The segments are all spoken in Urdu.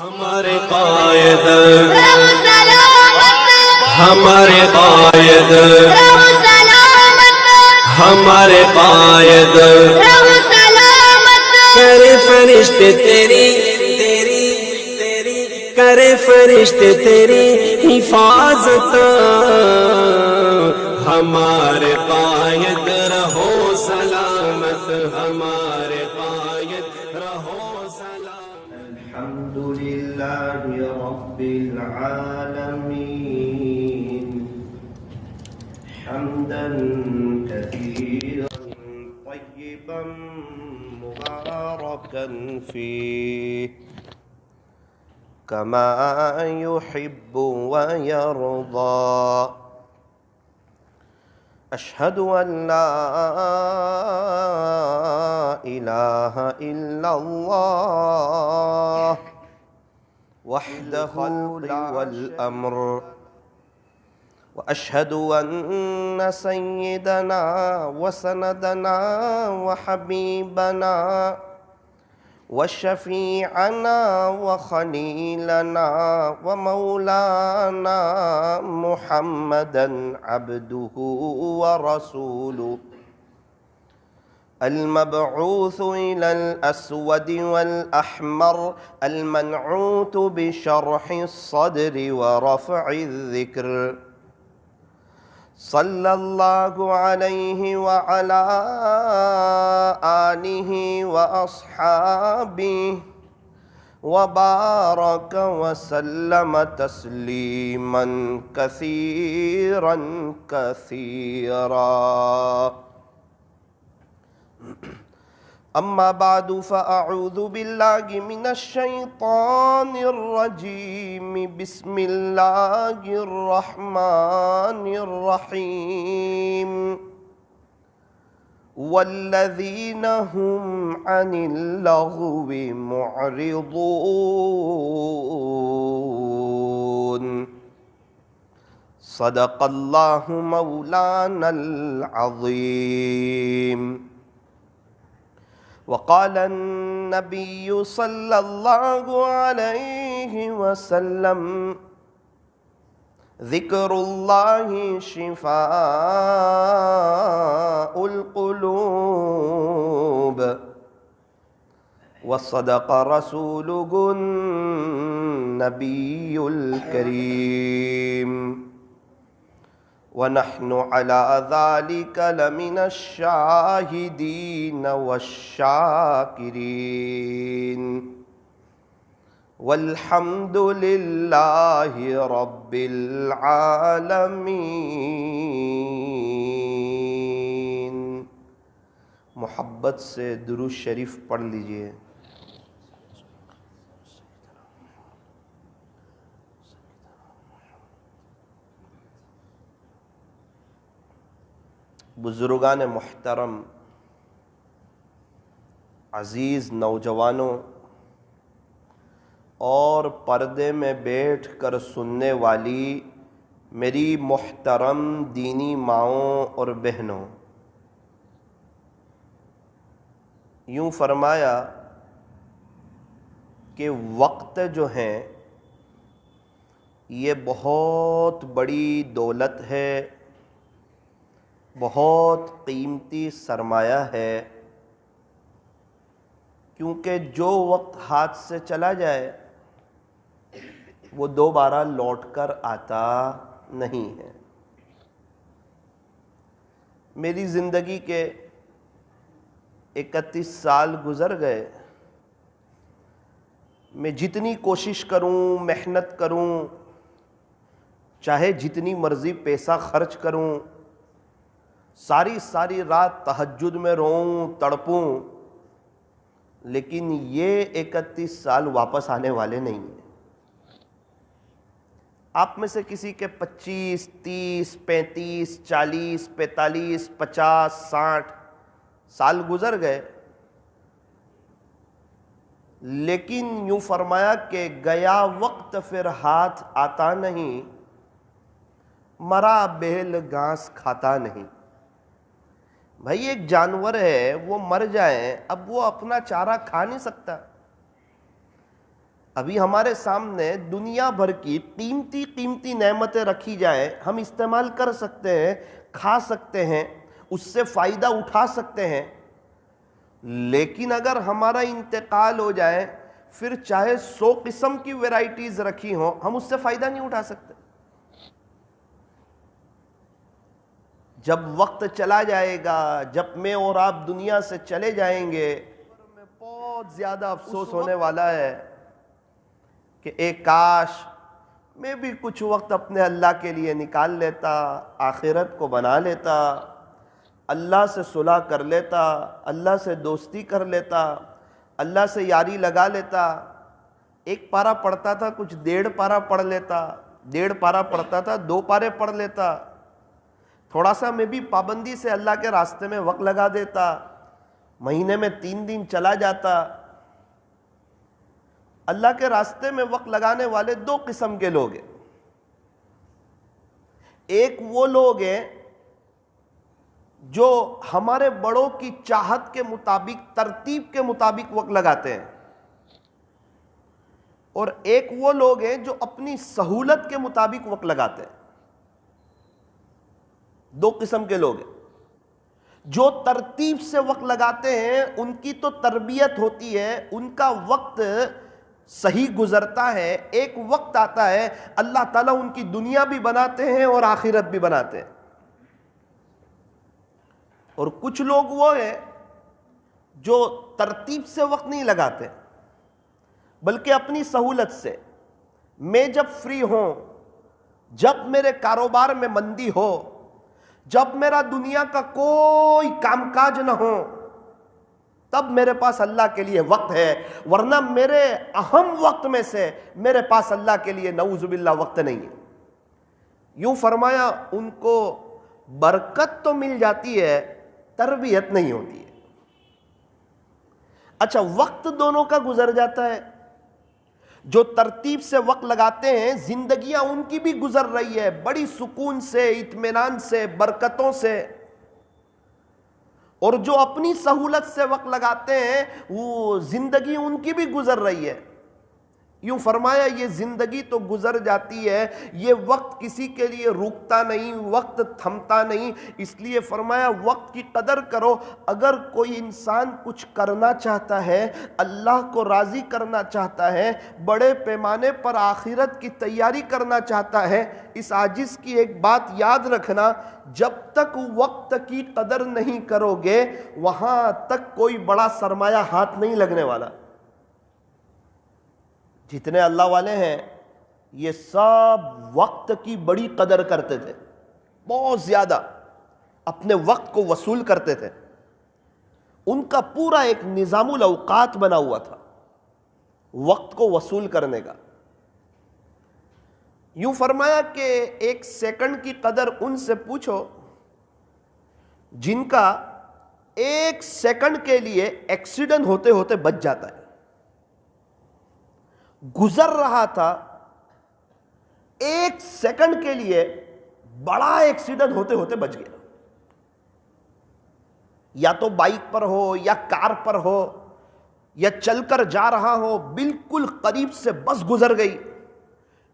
ہمارے قائد ہمارے قائد ہمارے قائد کرے فرشتے تیری کرے فرشتے تیری حفاظت ہمارے قائد رہو سلامت ہمارے قائد رہو سلامت الحمد لله رب العالمين حمدا كثيرا طيبا مباركا فيه كما يحب ويرضى أشهد أن لا إله إلا الله وحده والأمر وأشهد أن سيدنا وسندنا وحبيبنا وشفيعنا وخليلنا ومولانا محمدا عبده ورسوله المبعوث إلى الأسود والأحمر المنعوت بشرح الصدر ورفع الذكر صلى الله عليه وعلى آله وأصحابه وبارك وسلم تسليما كثيرا كثيرا أما بعد فأعوذ بالله من الشيطان الرجيم بسم الله الرحمن الرحيم والذين هم عن اللغو معرضون صدق الله مولانا العظيم وقال النبي صلى الله عليه وسلم ذكر الله شفاء القلوب وصدق رسوله النبي الكريم ونحن على ذلك لمن الشاهدين والشاكرين والحمد لله رب العالمين. محبت سے درود شریف پڑھ لیجئے. بزرگان محترم، عزیز نوجوانوں اور پردے میں بیٹھ کر سننے والی میری محترم دینی ماؤں اور بہنوں، یوں فرمایا کہ وقت جو ہیں یہ بہت بڑی دولت ہے، بہت قیمتی سرمایہ ہے، کیونکہ جو وقت ہاتھ سے چلا جائے وہ دوبارہ لوٹ کر آتا نہیں ہے. میری زندگی کے 31 سال گزر گئے. میں جتنی کوشش کروں، محنت کروں، چاہے جتنی مرضی پیسہ خرچ کروں، ساری رات تہجد میں روؤں، تڑپوں، لیکن یہ 31 سال واپس آنے والے نہیں ہیں. آپ میں سے کسی کے 25، 30، 35، 40، 45، 50، 60 سال گزر گئے، لیکن یوں فرمایا کہ گیا وقت پھر ہاتھ آتا نہیں، مرا بیل گھاس کھاتا نہیں. بھائی ایک جانور ہے، وہ مر جائیں، اب وہ اپنا چارہ کھا نہیں سکتا. ابھی ہمارے سامنے دنیا بھر کی قیمتی نعمتیں رکھی جائیں، ہم استعمال کر سکتے ہیں، کھا سکتے ہیں، اس سے فائدہ اٹھا سکتے ہیں، لیکن اگر ہمارا انتقال ہو جائے پھر چاہے 100 قسم کی ویرائٹیز رکھی ہوں، ہم اس سے فائدہ نہیں اٹھا سکتے۔ جب وقت چلا جائے گا، جب میں اور آپ دنیا سے چلے جائیں گے، میں بہت زیادہ افسوس ہونے والا ہے کہ اے کاش میں بھی کچھ وقت اپنے اللہ کے لیے نکال لیتا، آخرت کو بنا لیتا، اللہ سے صلح کر لیتا، اللہ سے دوستی کر لیتا، اللہ سے یاری لگا لیتا۔ ایک پارہ پڑھتا تھا، کچھ 1.5 پارہ پڑھ لیتا، 1.5 پارہ پڑھتا تھا 2 پارے پڑھ لیتا، تھوڑا سا میں بھی پابندی سے اللہ کے راستے میں وقت لگا دیتا، مہینے میں 3 دن چلا جاتا۔ اللہ کے راستے میں وقت لگانے والے 2 قسم کے لوگ ہیں۔ ایک وہ لوگ ہیں جو ہمارے بڑوں کی چاہت کے مطابق، ترتیب کے مطابق وقت لگاتے ہیں، اور ایک وہ لوگ ہیں جو اپنی سہولت کے مطابق وقت لگاتے ہیں۔ 2 قسم کے لوگ ہیں۔ جو ترتیب سے وقت لگاتے ہیں ان کی تو تربیت ہوتی ہے، ان کا وقت صحیح گزرتا ہے۔ ایک وقت آتا ہے اللہ تعالیٰ ان کی دنیا بھی بناتے ہیں اور آخرت بھی بناتے ہیں۔ اور کچھ لوگ وہ ہیں جو ترتیب سے وقت نہیں لگاتے بلکہ اپنی سہولت سے، میں جب فری ہوں، جب میرے کاروبار میں مندی ہو، جب میرا دنیا کا کوئی کام کاج نہ ہو، تب میرے پاس اللہ کے لیے وقت ہے، ورنہ میرے اہم وقت میں سے میرے پاس اللہ کے لیے نعوذ باللہ وقت نہیں ہے۔ یوں فرمایا ان کو برکت تو مل جاتی ہے، تربیت نہیں ہوتی ہے۔ اچھا، وقت دونوں کا گزر جاتا ہے۔ جو ترتیب سے وقت لگاتے ہیں زندگیاں ان کی بھی گزر رہی ہے بڑی سکون سے، اطمینان سے، برکتوں سے، اور جو اپنی سہولت سے وقت لگاتے ہیں وہ زندگی ان کی بھی گزر رہی ہے۔ یوں فرمایا یہ زندگی تو گزر جاتی ہے، یہ وقت کسی کے لیے رکتا نہیں، وقت تھمتا نہیں، اس لیے فرمایا وقت کی قدر کرو۔ اگر کوئی انسان کچھ کرنا چاہتا ہے، اللہ کو راضی کرنا چاہتا ہے، بڑے پیمانے پر آخرت کی تیاری کرنا چاہتا ہے، اس عاجز کی ایک بات یاد رکھنا، جب تک وقت کی قدر نہیں کرو گے وہاں تک کوئی بڑا سرمایہ ہاتھ نہیں لگنے والا۔ جتنے اللہ والے ہیں یہ سب وقت کی بڑی قدر کرتے تھے، بہت زیادہ اپنے وقت کو وصول کرتے تھے۔ ان کا پورا ایک نظام الاوقات بنا ہوا تھا وقت کو وصول کرنے کا۔ یوں فرمایا کہ 1 سیکنڈ کی قدر ان سے پوچھو جن کا 1 سیکنڈ کے لیے ایکسیڈنٹ ہوتے ہوتے بچ جاتا ہے۔ گزر رہا تھا 1 سیکنڈ کے لیے، بڑا ایکسیڈنٹ ہوتے ہوتے بچ گیا، یا تو بائک پر ہو یا کار پر ہو یا چل کر جا رہا ہو، بالکل قریب سے بس گزر گئی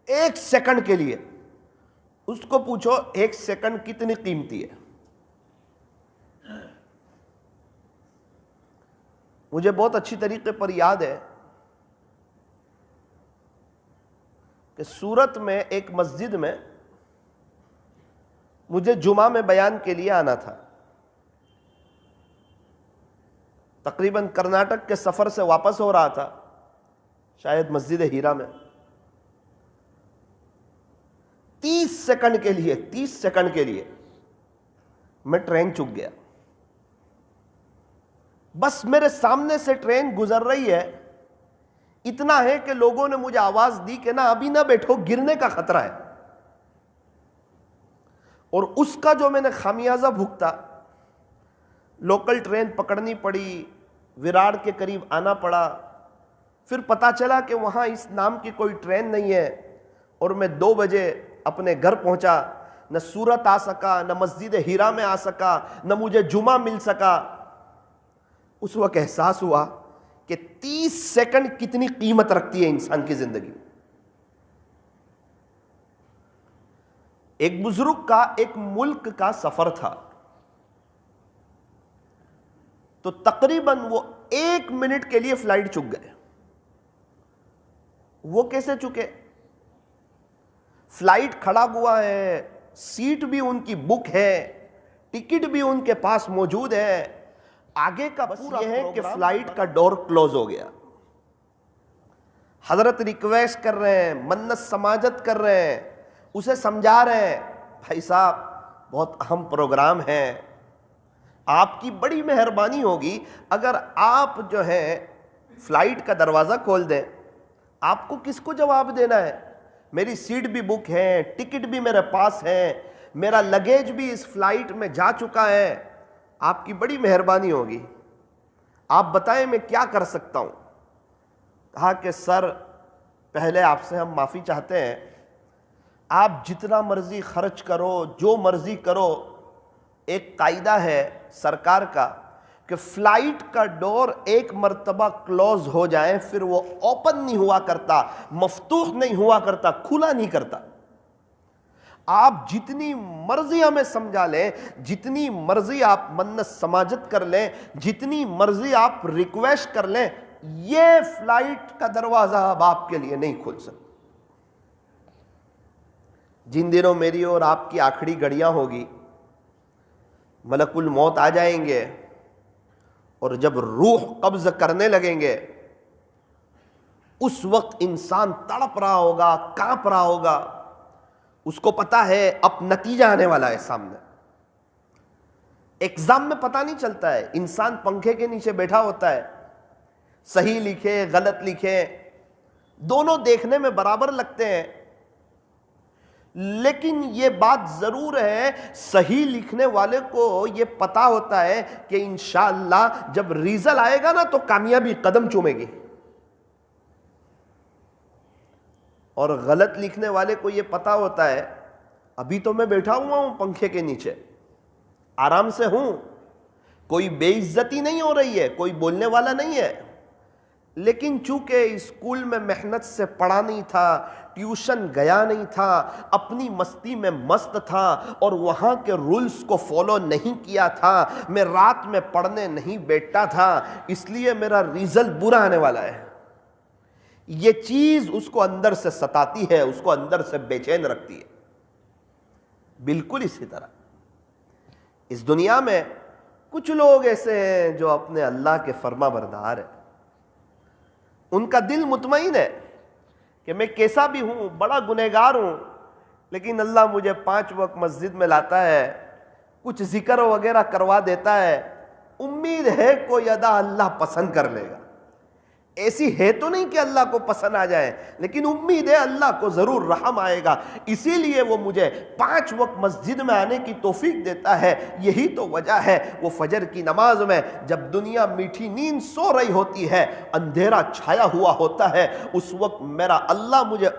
1 سیکنڈ کے لیے۔ اس کو پوچھو 1 سیکنڈ کتنی قیمتی ہے؟ مجھے بہت اچھی طریقے پر یاد ہے کہ سورت میں ایک مسجد میں مجھے جمعہ میں بیان کے لیے آنا تھا۔ تقریباً کرناٹک کے سفر سے واپس ہو رہا تھا، شاید مسجد ہیرا میں۔ 30 سیکنڈ کے لیے میں ٹرین چک گیا۔ بس میرے سامنے سے ٹرین گزر رہی ہے، اتنا ہے کہ لوگوں نے مجھے آواز دی کہ نہ ابھی نہ بیٹھو، گرنے کا خطرہ ہے۔ اور اس کا جو میں نے خمیازہ بھگتا، لوکل ٹرین پکڑنی پڑی، وراڑ کے قریب آنا پڑا، پھر پتا چلا کہ وہاں اس نام کی کوئی ٹرین نہیں ہے، اور میں 2 بجے اپنے گھر پہنچا، نہ سورت آ سکا، نہ مسجد ہیرا میں آ سکا، نہ مجھے جمعہ مل سکا۔ اس وقت احساس ہوا کہ 30 سیکنڈ کتنی قیمت رکھتی ہے انسان کی زندگی میں۔ ایک بزرگ کا ایک ملک کا سفر تھا، تو تقریباً وہ 1 منٹ کے لیے فلائٹ چک گئے۔ وہ کیسے چکے؟ فلائٹ کھڑا ہوا ہے، سیٹ بھی ان کی بک ہے، ٹکٹ بھی ان کے پاس موجود ہے، آگے کا بس یہ ہے کہ فلائٹ کا ڈور کلوز ہو گیا۔ حضرت ریکویسٹ کر رہے ہیں، منت سماجت کر رہے ہیں، اسے سمجھا رہے ہیں، بھائی صاحب بہت اہم پروگرام ہے، آپ کی بڑی مہربانی ہوگی اگر آپ جو ہے فلائٹ کا دروازہ کھول دیں۔ آپ کو کس کو جواب دینا ہے؟ میری سیٹ بھی بک ہے، ٹکٹ بھی میرے پاس ہے، میرا لگیج بھی اس فلائٹ میں جا چکا ہے، آپ کی بڑی مہربانی ہوگی، آپ بتائیں میں کیا کر سکتا ہوں؟ کہا کہ سر پہلے آپ سے ہم معافی چاہتے ہیں، آپ جتنا مرضی خرچ کرو، جو مرضی کرو، ایک قاعدہ ہے سرکار کا کہ فلائٹ کا ڈور ایک مرتبہ کلوز ہو جائے پھر وہ اوپن نہیں ہوا کرتا، مفتوح نہیں ہوا کرتا، کھلا نہیں کرتا۔ آپ جتنی مرضی ہمیں سمجھا لیں، جتنی مرضی آپ منت سماجت کر لیں، جتنی مرضی آپ ریکویسٹ کر لیں، یہ فلائٹ کا دروازہ اب آپ کے لیے نہیں کھل سکتا۔ جن دنوں میری اور آپ کی آخری گھڑیاں ہوگی، ملک الموت آ جائیں گے، اور جب روح قبض کرنے لگیں گے، اس وقت انسان تڑپ رہا ہوگا، کانپ رہا ہوگا، اس کو پتا ہے اب نتیجہ آنے والا ہے سامنے۔ ایگزام میں پتہ نہیں چلتا ہے، انسان پنکھے کے نیچے بیٹھا ہوتا ہے، صحیح لکھے غلط لکھے دونوں دیکھنے میں برابر لگتے ہیں، لیکن یہ بات ضرور ہے صحیح لکھنے والے کو یہ پتا ہوتا ہے کہ انشاءاللہ جب ریزلٹ آئے گا نا تو کامیابی قدم چومے گی، اور غلط لکھنے والے کو یہ پتا ہوتا ہے ابھی تو میں بیٹھا ہوا ہوں پنکھے کے نیچے، آرام سے ہوں، کوئی بے عزتی نہیں ہو رہی ہے، کوئی بولنے والا نہیں ہے، لیکن چونکہ اسکول میں محنت سے پڑھا نہیں تھا، ٹیوشن گیا نہیں تھا، اپنی مستی میں مست تھا اور وہاں کے رولز کو فالو نہیں کیا تھا، میں رات میں پڑھنے نہیں بیٹھتا تھا، اس لیے میرا ریزلٹ برا آنے والا ہے۔ یہ چیز اس کو اندر سے ستاتی ہے، اس کو اندر سے بے چین رکھتی ہے۔ بالکل اسی طرح اس دنیا میں کچھ لوگ ایسے ہیں جو اپنے اللہ کے فرما بردار ہیں، ان کا دل مطمئن ہے کہ میں کیسا بھی ہوں، بڑا گنہگار ہوں، لیکن اللہ مجھے 5 وقت مسجد میں لاتا ہے، کچھ ذکر وغیرہ کروا دیتا ہے، امید ہے کوئی ادا اللہ پسند کر لے گا۔ ایسی ہے تو نہیں کہ اللہ کو پسند آ جائے، لیکن امید ہے اللہ کو ضرور رحم آئے گا، اسی لیے وہ مجھے 5 وقت مسجد میں آنے کی توفیق دیتا ہے۔ یہی تو وجہ ہے وہ فجر کی نماز میں جب دنیا میٹھی نیند سو رہی ہوتی ہے، اندھیرا چھایا ہوا ہوتا ہے، اس وقت میرا اللہ مجھے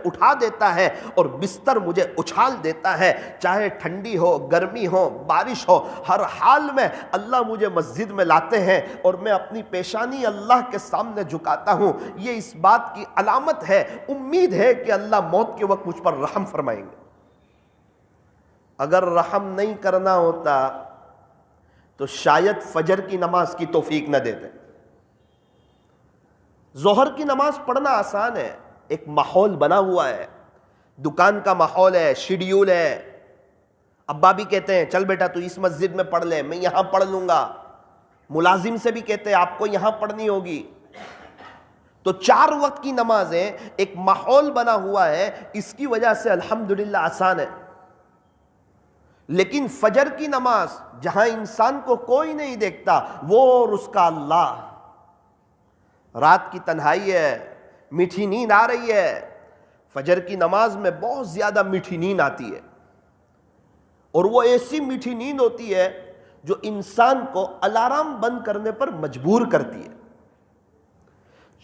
اٹھا دیتا ہے اور بستر مجھے اچھال دیتا ہے، چاہے ٹھنڈی ہو، گرمی ہو، بارش ہو، ہر حال میں اللہ مجھے مسجد میں لاتے ہیں اور میں اپنی پیشانی اللہ کے سامنے جھکاتا ہوں۔ یہ اس بات کی علامت ہے، امید ہے کہ اللہ موت کے وقت مجھ پر رحم فرمائیں گے۔ اگر رحم نہیں کرنا ہوتا تو شاید فجر کی نماز کی توفیق نہ دیتے۔ ظہر کی نماز پڑھنا آسان ہے، ایک ماحول بنا ہوا ہے، دکان کا ماحول ہے، شیڈیول ہے، ابا بھی کہتے ہیں چل بیٹا تو اس مسجد میں پڑھ لے، میں یہاں پڑھ لوں گا، ملازم سے بھی کہتے ہیں آپ کو یہاں پڑھنی ہوگی، تو 4 وقت کی نمازیں ایک ماحول بنا ہوا ہے، اس کی وجہ سے الحمدللہ آسان ہے۔ لیکن فجر کی نماز جہاں انسان کو کوئی نہیں دیکھتا، وہ اور اس کا اللہ، رات کی تنہائی ہے، میٹھی نیند آ رہی ہے، فجر کی نماز میں بہت زیادہ میٹھی نیند آتی ہے، اور وہ ایسی میٹھی نیند ہوتی ہے جو انسان کو الارم بند کرنے پر مجبور کرتی ہے۔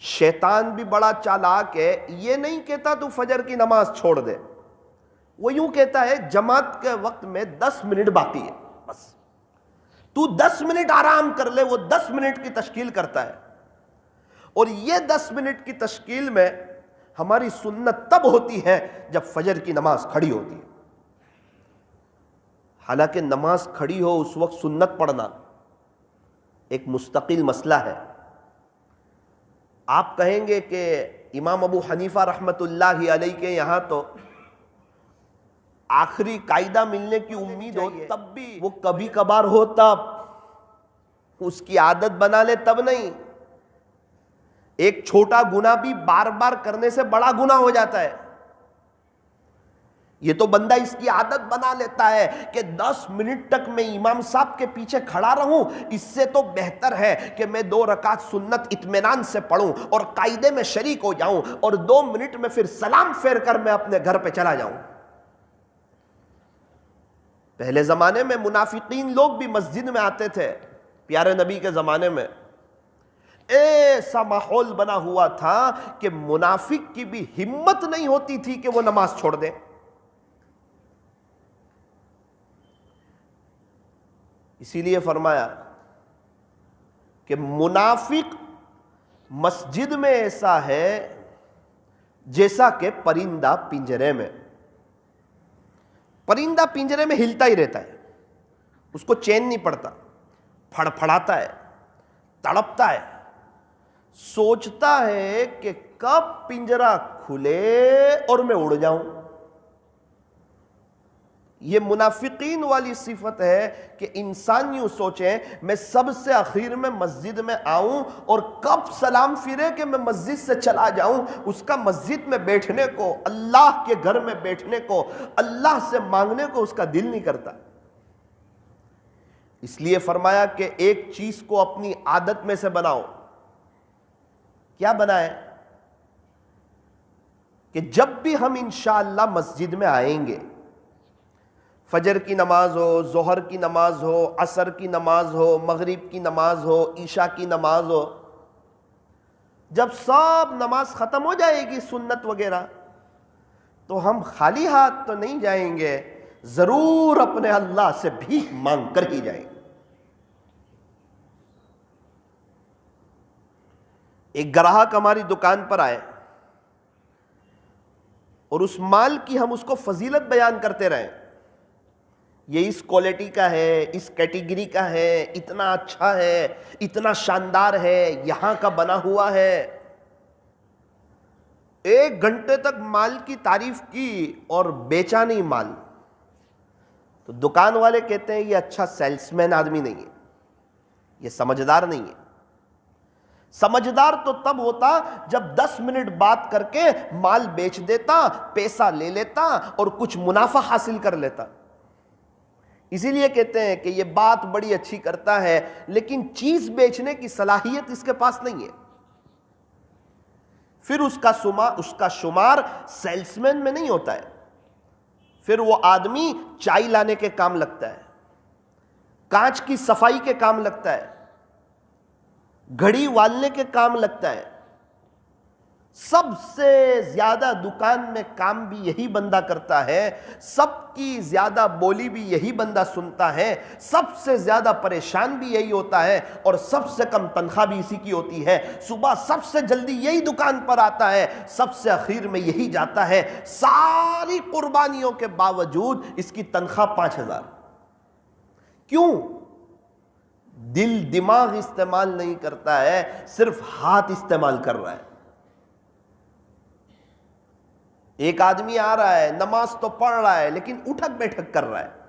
شیطان بھی بڑا چالاک ہے، یہ نہیں کہتا تو فجر کی نماز چھوڑ دے، وہ یوں کہتا ہے جماعت کے وقت میں 10 منٹ باقی ہے، بس تو 10 منٹ آرام کر لے، وہ 10 منٹ کی تشکیل کرتا ہے، اور یہ 10 منٹ کی تشکیل میں ہماری سنت تب ہوتی ہے جب فجر کی نماز کھڑی ہوتی ہے. حالانکہ نماز کھڑی ہو اس وقت سنت پڑھنا ایک مستقل مسئلہ ہے. آپ کہیں گے کہ امام ابو حنیفہ رحمت اللہ علیہ کے یہاں تو آخری قاعدہ ملنے کی امید ہو تب بھی وہ کبھی کبھار ہو تب اس کی عادت بنا لے تب نہیں. ایک چھوٹا گناہ بھی بار بار کرنے سے بڑا گناہ ہو جاتا ہے. یہ تو بندہ اس کی عادت بنا لیتا ہے کہ 10 منٹ تک میں امام صاحب کے پیچھے کھڑا رہوں، اس سے تو بہتر ہے کہ میں 2 رکعت سنت اطمینان سے پڑھوں اور قاعدے میں شریک ہو جاؤں اور 2 منٹ میں پھر سلام پھیر کر میں اپنے گھر پہ چلا جاؤں. پہلے زمانے میں منافقین لوگ بھی مسجد میں آتے تھے. پیارے نبی کے زمانے میں ایسا ماحول بنا ہوا تھا کہ منافق کی بھی ہمت نہیں ہوتی تھی کہ وہ نماز چھوڑ دیں. اسی لیے فرمایا کہ منافق مسجد میں ایسا ہے جیسا کہ پرندہ پنجرے میں. پرندہ پنجرے میں ہلتا ہی رہتا ہے، اس کو چین نہیں پڑتا، پھڑ پھڑاتا ہے، تڑپتا ہے، سوچتا ہے کہ کب پنجرا کھلے اور میں اڑ جاؤں. یہ منافقین والی صفت ہے کہ انسان یوں سوچیں میں سب سے اخیر میں مسجد میں آؤں اور کب سلام پھرے کہ میں مسجد سے چلا جاؤں. اس کا مسجد میں بیٹھنے کو، اللہ کے گھر میں بیٹھنے کو، اللہ سے مانگنے کو اس کا دل نہیں کرتا. اس لیے فرمایا کہ ایک چیز کو اپنی عادت میں سے بناؤ. کیا بنائیں؟ کہ جب بھی ہم انشاءاللہ مسجد میں آئیں گے، فجر کی نماز ہو، ظہر کی نماز ہو، عصر کی نماز ہو، مغرب کی نماز ہو، عشاء کی نماز ہو، جب سب نماز ختم ہو جائے گی سنت وغیرہ تو ہم خالی ہاتھ تو نہیں جائیں گے، ضرور اپنے اللہ سے بھیک مانگ کر ہی جائیں گے. ایک گراہک ہماری دکان پر آئے اور اس مال کی ہم اس کو فضیلت بیان کرتے رہیں، یہ اس کوالٹی کا ہے، اس کیٹیگری کا ہے، اتنا اچھا ہے، اتنا شاندار ہے، یہاں کا بنا ہوا ہے. 1 گھنٹے تک مال کی تعریف کی اور بیچا نہیں مال. تو دکان والے کہتے ہیں یہ اچھا سیلس مین آدمی نہیں ہے، یہ سمجھدار نہیں ہے. سمجھدار تو تب ہوتا جب 10 منٹ بات کر کے مال بیچ دیتا، پیسہ لے لیتا اور کچھ منافع حاصل کر لیتا. اسی لیے کہتے ہیں کہ یہ بات بڑی اچھی کرتا ہے لیکن چیز بیچنے کی صلاحیت اس کے پاس نہیں ہے. پھر اس کا شمار سیلس مین میں نہیں ہوتا ہے، پھر وہ آدمی چائے لانے کے کام لگتا ہے، کانچ کی صفائی کے کام لگتا ہے، گھڑی والنے کے کام لگتا ہے. سب سے زیادہ دکان میں کام بھی یہی بندہ کرتا ہے، سب کی زیادہ بولی بھی یہی بندہ سنتا ہے، سب سے زیادہ پریشان بھی یہی ہوتا ہے اور سب سے کم تنخواہ بھی اسی کی ہوتی ہے. صبح سب سے جلدی یہی دکان پر آتا ہے، سب سے اخیر میں یہی جاتا ہے. ساری قربانیوں کے باوجود اس کی تنخواہ 5000. کیوں؟ دل دماغ استعمال نہیں کرتا ہے، صرف ہاتھ استعمال کر رہا ہے. ایک آدمی آ رہا ہے، نماز تو پڑھ رہا ہے لیکن اٹھک بیٹھک کر رہا ہے،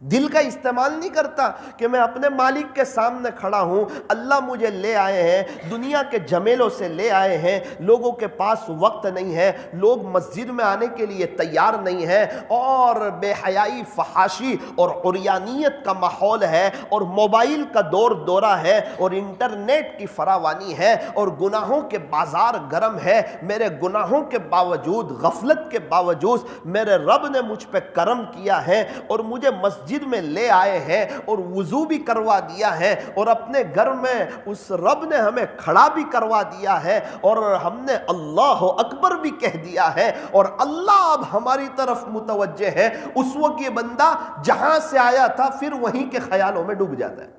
دل کا استعمال نہیں کرتا کہ میں اپنے مالک کے سامنے کھڑا ہوں، اللہ مجھے لے آئے ہیں، دنیا کے جھمیلوں سے لے آئے ہیں، لوگوں کے پاس وقت نہیں ہے، لوگ مسجد میں آنے کے لیے تیار نہیں ہیں اور بے حیائی، فحاشی اور عریانیت کا ماحول ہے اور موبائل کا دورہ ہے اور انٹرنیٹ کی فراوانی ہے اور گناہوں کے بازار گرم ہے. میرے گناہوں کے باوجود، غفلت کے باوجود میرے رب نے مجھ پہ کرم کیا ہے اور مجھے مسجد میں لے آئے ہیں اور وضو بھی کروا دیا ہے اور اپنے گھر میں اس رب نے ہمیں کھڑا بھی کروا دیا ہے اور ہم نے اللہ اکبر بھی کہہ دیا ہے اور اللہ اب ہماری طرف متوجہ ہے. اس وقت یہ بندہ جہاں سے آیا تھا پھر وہیں کے خیالوں میں ڈوب جاتا ہے.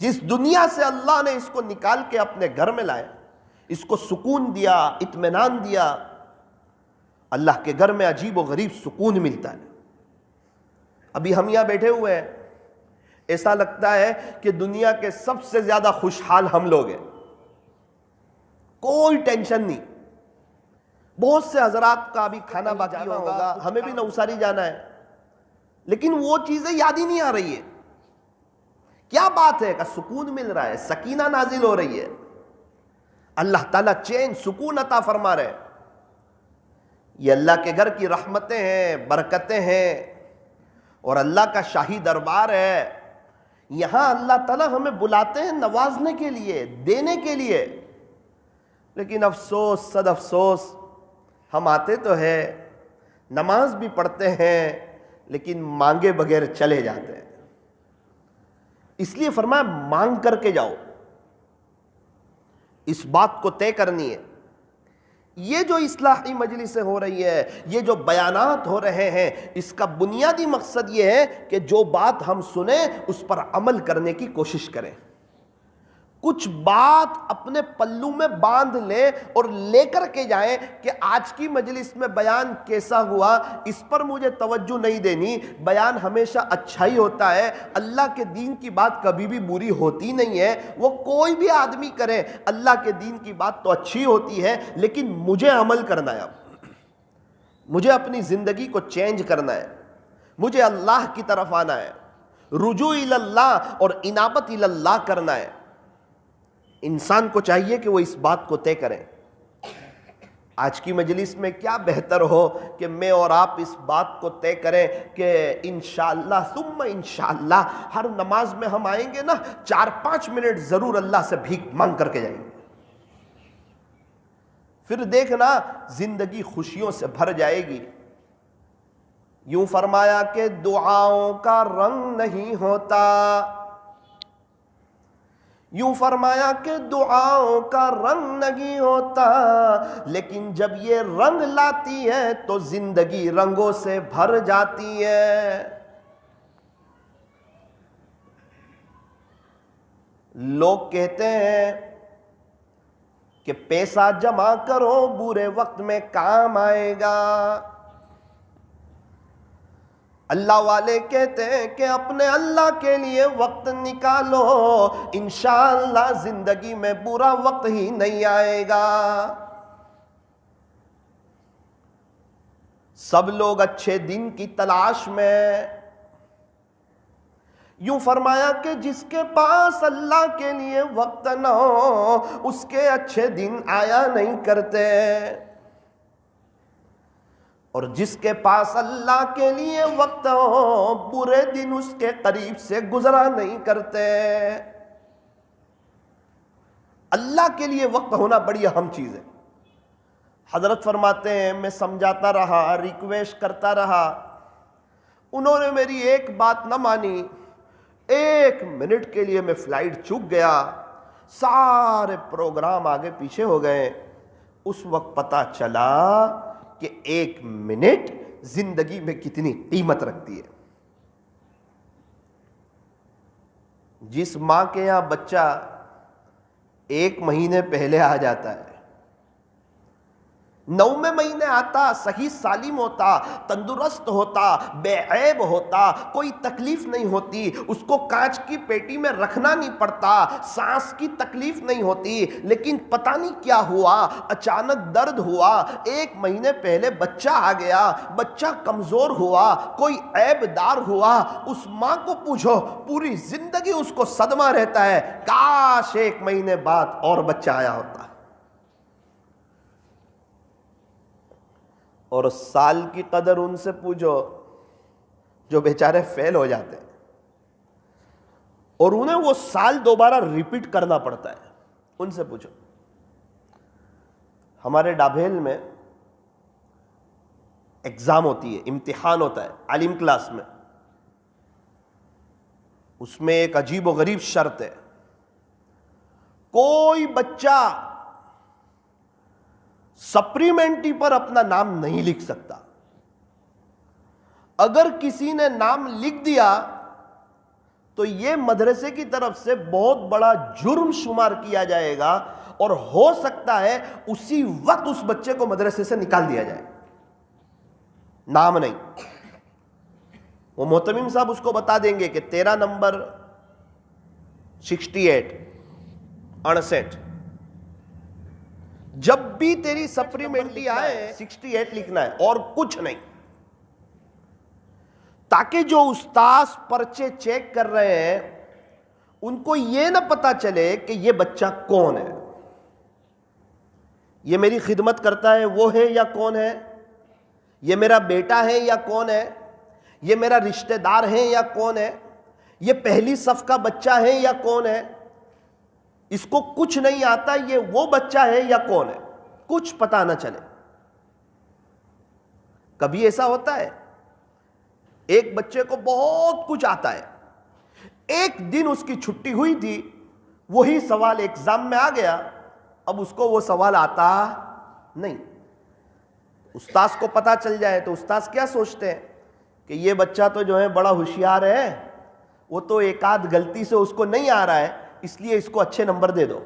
جس دنیا سے اللہ نے اس کو نکال کے اپنے گھر میں لائے، اس کو سکون دیا، اطمینان دیا، اللہ کے گھر میں عجیب و غریب سکون ملتا ہے۔ ابھی ہم یہاں بیٹھے ہوئے ہیں، ایسا لگتا ہے کہ دنیا کے سب سے زیادہ خوشحال ہم لوگ ہیں، کوئی ٹینشن نہیں۔ بہت سے حضرات کا ابھی کھانا باقی ہوگا، ہمیں بھی نوساری جانا ہے، لیکن وہ چیزیں یاد ہی نہیں آ رہی ہے۔ کیا بات ہے کہ سکون مل رہا ہے، سکینہ نازل ہو رہی ہے، اللہ تعالیٰ چین سکون عطا فرما رہے ہیں۔ یہ اللہ کے گھر کی رحمتیں ہیں، برکتیں ہیں، اور اللہ کا شاہی دربار ہے۔ یہاں اللہ تعالیٰ ہمیں بلاتے ہیں نوازنے کے لیے، دینے کے لیے، لیکن افسوس صد افسوس، ہم آتے تو ہے، نماز بھی پڑھتے ہیں، لیکن مانگے بغیر چلے جاتے ہیں۔ اس لیے فرمایا مانگ کر کے جاؤ، اس بات کو طے کرنی ہے۔ یہ جو اصلاحی مجلسیں ہو رہی ہے، یہ جو بیانات ہو رہے ہیں، اس کا بنیادی مقصد یہ ہے کہ جو بات ہم سنیں اس پر عمل کرنے کی کوشش کریں، کچھ بات اپنے پلو میں باندھ لیں اور لے کر کے جائیں کہ آج کی مجلس میں بیان کیسا ہوا اس پر مجھے توجہ نہیں دینی۔ بیان ہمیشہ اچھا ہی ہوتا ہے، اللہ کے دین کی بات کبھی بھی بری ہوتی نہیں ہے، وہ کوئی بھی آدمی کرے، اللہ کے دین کی بات تو اچھی ہوتی ہے، لیکن مجھے عمل کرنا ہے، اب مجھے اپنی زندگی کو چینج کرنا ہے، مجھے اللہ کی طرف آنا ہے، رجوع اللہ اور انابت اللہ کرنا ہے۔ انسان کو چاہیے کہ وہ اس بات کو طے کریں۔ آج کی مجلس میں کیا بہتر ہو کہ میں اور آپ اس بات کو طے کریں کہ انشاءاللہ ثم انشاءاللہ ہر نماز میں ہم آئیں گے نا، 4-5 منٹ ضرور اللہ سے بھیک مانگ کر کے جائیں گے، پھر دیکھنا زندگی خوشیوں سے بھر جائے گی۔ یوں فرمایا کہ دعاؤں کا رنگ نہیں ہوتا، یوں فرمایا کہ دعاؤں کا رنگ نہیں ہوتا، لیکن جب یہ رنگ لاتی ہے تو زندگی رنگوں سے بھر جاتی ہے۔ لوگ کہتے ہیں کہ پیسہ جمع کرو برے وقت میں کام آئے گا، اللہ والے کہتے ہیں کہ اپنے اللہ کے لیے وقت نکالو، انشاءاللہ زندگی میں برا وقت ہی نہیں آئے گا۔ سب لوگ اچھے دن کی تلاش میں، یوں فرمایا کہ جس کے پاس اللہ کے لیے وقت نہ ہو اس کے اچھے دن آیا نہیں کرتے، اور جس کے پاس اللہ کے لیے وقت ہو برے دن اس کے قریب سے گزرا نہیں کرتے۔ اللہ کے لیے وقت ہونا بڑی اہم چیز ہے۔ حضرت فرماتے ہیں میں سمجھاتا رہا، ریکویسٹ کرتا رہا، انہوں نے میری ایک بات نہ مانی، 1 منٹ کے لیے میں فلائٹ چک گیا، سارے پروگرام آگے پیچھے ہو گئے۔ اس وقت پتا چلا کہ 1 منٹ زندگی میں کتنی قیمت رکھتی ہے۔ جس ماں کے یہاں بچہ 1 مہینے پہلے آ جاتا ہے، 9ویں مہینے آتا، صحیح سالم ہوتا، تندرست ہوتا، بے عیب ہوتا، کوئی تکلیف نہیں ہوتی، اس کو کانچ کی پیٹی میں رکھنا نہیں پڑتا، سانس کی تکلیف نہیں ہوتی، لیکن پتہ نہیں کیا ہوا، اچانک درد ہوا، 1 مہینے پہلے بچہ آ گیا، بچہ کمزور ہوا، کوئی عیب دار ہوا، اس ماں کو پوچھو پوری زندگی اس کو صدمہ رہتا ہے، کاش 1 مہینے بعد اور بچہ آیا ہوتا۔ اور سال کی قدر ان سے پوچھو جو بیچارے فیل ہو جاتے ہیں اور انہیں وہ سال دوبارہ ریپیٹ کرنا پڑتا ہے، ان سے پوچھو۔ ہمارے ڈابھیل میں ایگزام ہوتی ہے، امتحان ہوتا ہے عالم کلاس میں، اس میں ایک عجیب و غریب شرط ہے، کوئی بچہ سپلیمنٹری پر اپنا نام نہیں لکھ سکتا۔ اگر کسی نے نام لکھ دیا تو یہ مدرسے کی طرف سے بہت بڑا جرم شمار کیا جائے گا، اور ہو سکتا ہے اسی وقت اس بچے کو مدرسے سے نکال دیا جائے، نام نہیں۔ وہ محتمم صاحب اس کو بتا دیں گے کہ تیرا نمبر 68 68، جب بھی تیری سپلیمنٹری آئے 68 لکھنا ہے اور کچھ نہیں، تاکہ جو استاذ پرچے چیک کر رہے ہیں ان کو یہ نہ پتا چلے کہ یہ بچہ کون ہے، یہ میری خدمت کرتا ہے وہ ہے یا کون ہے، یہ میرا بیٹا ہے یا کون ہے، یہ میرا رشتہ دار ہے یا کون ہے، یہ پہلی صف کا بچہ ہے یا کون ہے، اس کو کچھ نہیں آتا یہ وہ بچہ ہے یا کون ہے، کچھ پتا نہ چلے۔ کبھی ایسا ہوتا ہے ایک بچے کو بہت کچھ آتا ہے، ایک دن اس کی چھٹی ہوئی تھی، وہی سوال ایگزام میں آ گیا، اب اس کو وہ سوال آتا نہیں۔ استاذ کو پتا چل جائے تو استاذ کیا سوچتے ہیں کہ یہ بچہ تو جو ہے بڑا ہوشیار ہے، وہ تو ایک آدھ غلطی سے اس کو نہیں آ رہا ہے، اس لیے اس کو اچھے نمبر دے دو۔